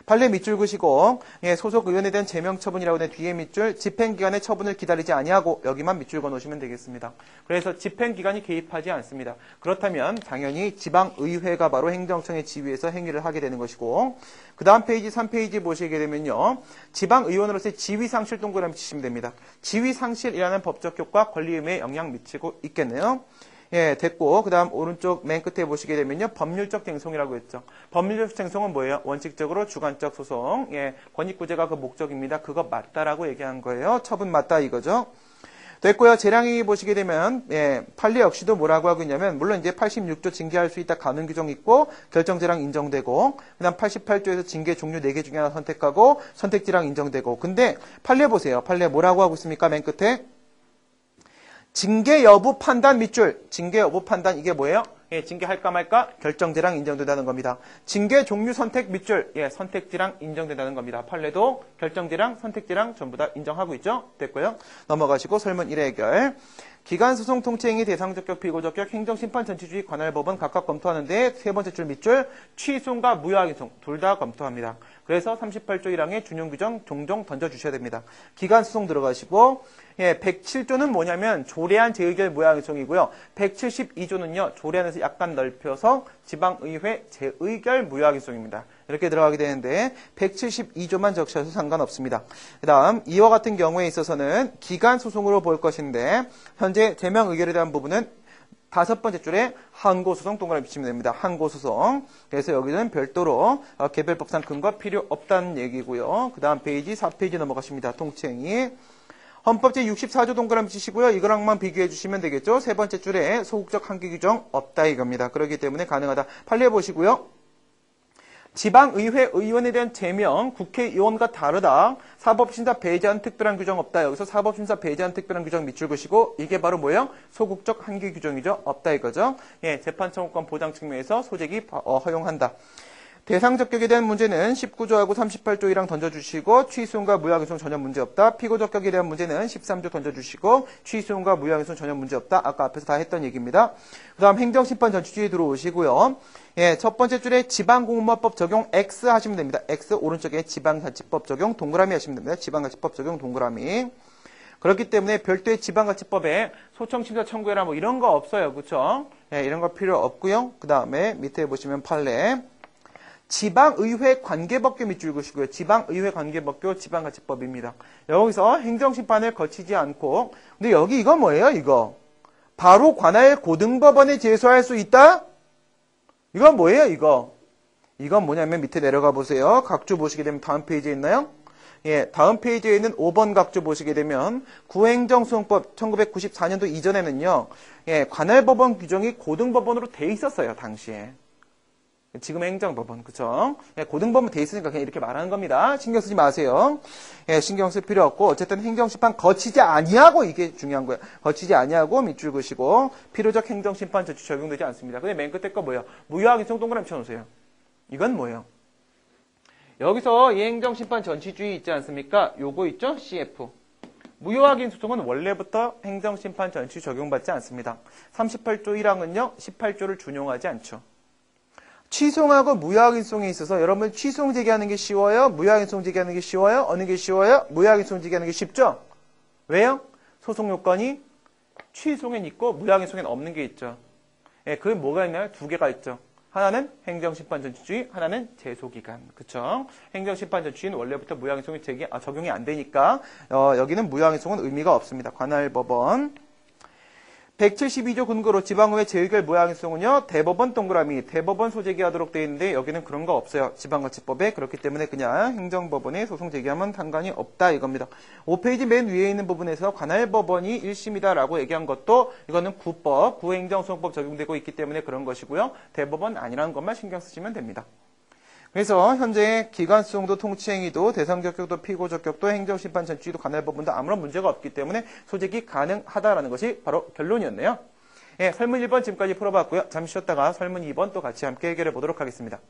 판례 밑줄 그시고 소속 의원에 대한 제명 처분이라고 된 뒤에 밑줄 집행기관의 처분을 기다리지 아니하고 여기만 밑줄 그어놓으시면 되겠습니다. 그래서 집행기관이 개입하지 않습니다. 그렇다면 당연히 지방의회가 바로 행정청의 지위에서 행위를 하게 되는 것이고 그 다음 페이지 3페이지 보시게 되면요. 지방의원으로서의 지위상실 동그라미 치시면 됩니다. 지위상실이라는 법적 효과 권리 의무에 영향 미치고 있겠네요. 예, 됐고, 그 다음 오른쪽 맨 끝에 보시게 되면요. 법률적 쟁송이라고 했죠. 법률적 쟁송은 뭐예요? 원칙적으로 주관적 소송. 예, 권익구제가 그 목적입니다. 그거 맞다라고 얘기한 거예요. 처분 맞다 이거죠. 됐고요. 재량행위 보시게 되면, 판례 역시도 뭐라고 하고 있냐면, 물론 이제 86조 징계할 수 있다 가능 규정 있고, 결정재량 인정되고, 그 다음 88조에서 징계 종류 4개 중에 하나 선택하고, 선택지랑 인정되고. 근데 판례 보세요. 판례 뭐라고 하고 있습니까? 맨 끝에. 징계 여부 판단 밑줄. 징계 여부 판단 이게 뭐예요? 징계할까 말까 결정지랑 인정된다는 겁니다. 징계 종류 선택 밑줄. 선택지랑 인정된다는 겁니다. 판례도 결정지랑 선택지랑 전부 다 인정하고 있죠? 됐고요. 넘어가시고 설문 1회 해결. 기간소송 통치행위 대상적격 비고적격 행정심판 전치주의 관할법은 각각 검토하는데 세 번째 줄 밑줄 취소과 무효하기송 둘 다 검토합니다. 그래서 38조 1항의 준용규정 종종 던져주셔야 됩니다. 기간소송 들어가시고 107조는 뭐냐면 조례안 재의결 무효하기송이고요. 172조는요. 조례안에서 약간 넓혀서 지방의회 재의결 무효하기송입니다. 이렇게 들어가게 되는데 172조만 적셔도 상관없습니다. 그 다음 이와 같은 경우에 있어서는 기간소송으로 볼 것인데 현재 제명의결에 대한 부분은 5번째 줄에 항고소송 동그라미 붙이면 됩니다. 항고소송. 그래서 여기는 별도로 개별법상 근거 필요 없다는 얘기고요. 그 다음 페이지 4페이지 넘어가십니다. 통치행위. 헌법 제64조 동그라미 치시고요. 이거랑만 비교해 주시면 되겠죠. 세 번째 줄에 소극적 한계 규정 없다 이겁니다. 그렇기 때문에 가능하다. 판례 보시고요. 지방의회 의원에 대한 제명, 국회의원과 다르다. 사법심사 배제한 특별한 규정 없다. 여기서 사법심사 배제한 특별한 규정 밑줄 그시고 이게 바로 뭐예요? 소극적 한계 규정이죠. 없다 이거죠. 재판청구권 보장 측면에서 소재기 허용한다. 대상 적격에 대한 문제는 19조하고 38조 1항 던져주시고 취소음과 무효항의소음 전혀 문제없다. 피고 적격에 대한 문제는 13조 던져주시고 취소음과 무효항의소음 전혀 문제없다. 아까 앞에서 다 했던 얘기입니다. 그 다음 행정심판 전치주의 들어오시고요. 예, 첫 번째 줄에 지방공무원법 적용 X 하시면 됩니다. X 오른쪽에 지방자치법 적용 동그라미 하시면 됩니다. 지방자치법 적용 동그라미. 그렇기 때문에 별도의 지방자치법에 소청심사 청구해라 뭐 이런 거 없어요. 그쵸? 예, 이런 거 필요 없고요. 그 다음에 밑에 보시면 판례. 지방의회 관계법규 밑줄 그으시고요. 지방의회 관계법규 지방자치법입니다. 여기서 행정심판을 거치지 않고 근데 여기 이거 뭐예요? 이거 바로 관할 고등법원에 제소할 수 있다? 이건 뭐예요? 이건 뭐냐면 밑에 내려가 보세요. 각주 보시게 되면 다음 페이지에 있나요? 예, 다음 페이지에 있는 5번 각주 보시게 되면 구행정수용법 1994년도 이전에는요. 예, 관할법원 규정이 고등법원으로 돼 있었어요. 당시에. 지금 행정법원, 그쵸? 예, 고등법원 돼 있으니까 그냥 이렇게 말하는 겁니다. 신경 쓰지 마세요. 예, 신경 쓸 필요 없고, 어쨌든 행정심판 거치지 아니하고 이게 중요한 거예요. 거치지 아니하고 밑줄 그시고, 필요적 행정심판 조치 적용되지 않습니다. 근데 맨 끝에 거 뭐예요? 무효항의소송 동그라미 쳐놓으세요. 이건 뭐예요? 여기서 이 행정심판 전치주의 있지 않습니까? 요거 있죠? CF. 무효확인 소송은 원래부터 행정심판 전치 적용받지 않습니다. 38조 1항은요, 18조를 준용하지 않죠. 취소하고 무효확인소송에 있어서 여러분 취소송 제기하는 게 쉬워요? 무효확인소송 제기하는 게 쉬워요? 어느 게 쉬워요? 무효확인소송 제기하는 게 쉽죠? 왜요? 소송 요건이 취소송엔 있고 무효확인소송엔 없는 게 있죠. 예, 그게 뭐가 있나요? 두 개가 있죠. 하나는 행정심판 전치주의, 하나는 제소기간. 그쵸? 행정심판 전치주의는 원래부터 무효항의소송이 적용이 안 되니까 여기는 무효항의소송은 의미가 없습니다. 관할법원. 172조 근거로 지방의회 재의결 무효항의소송은요. 대법원 동그라미, 대법원 소제기하도록 되어 있는데 여기는 그런 거 없어요. 지방자치법에. 그렇기 때문에 그냥 행정법원에 소송 제기하면 상관이 없다 이겁니다. 5페이지 맨 위에 있는 부분에서 관할법원이 1심이다라고 얘기한 것도 이거는 구법, 구행정소송법 적용되고 있기 때문에 그런 것이고요. 대법원 아니라는 것만 신경 쓰시면 됩니다. 그래서 현재 기관수용도 통치행위도 대상적격도 피고적격도 행정심판 전치도 관할법원도 아무런 문제가 없기 때문에 소재기 가능하다라는 것이 바로 결론이었네요. 예, 설문 1번 지금까지 풀어봤고요. 잠시 쉬었다가 설문 2번 또 같이 함께 해결해 보도록 하겠습니다.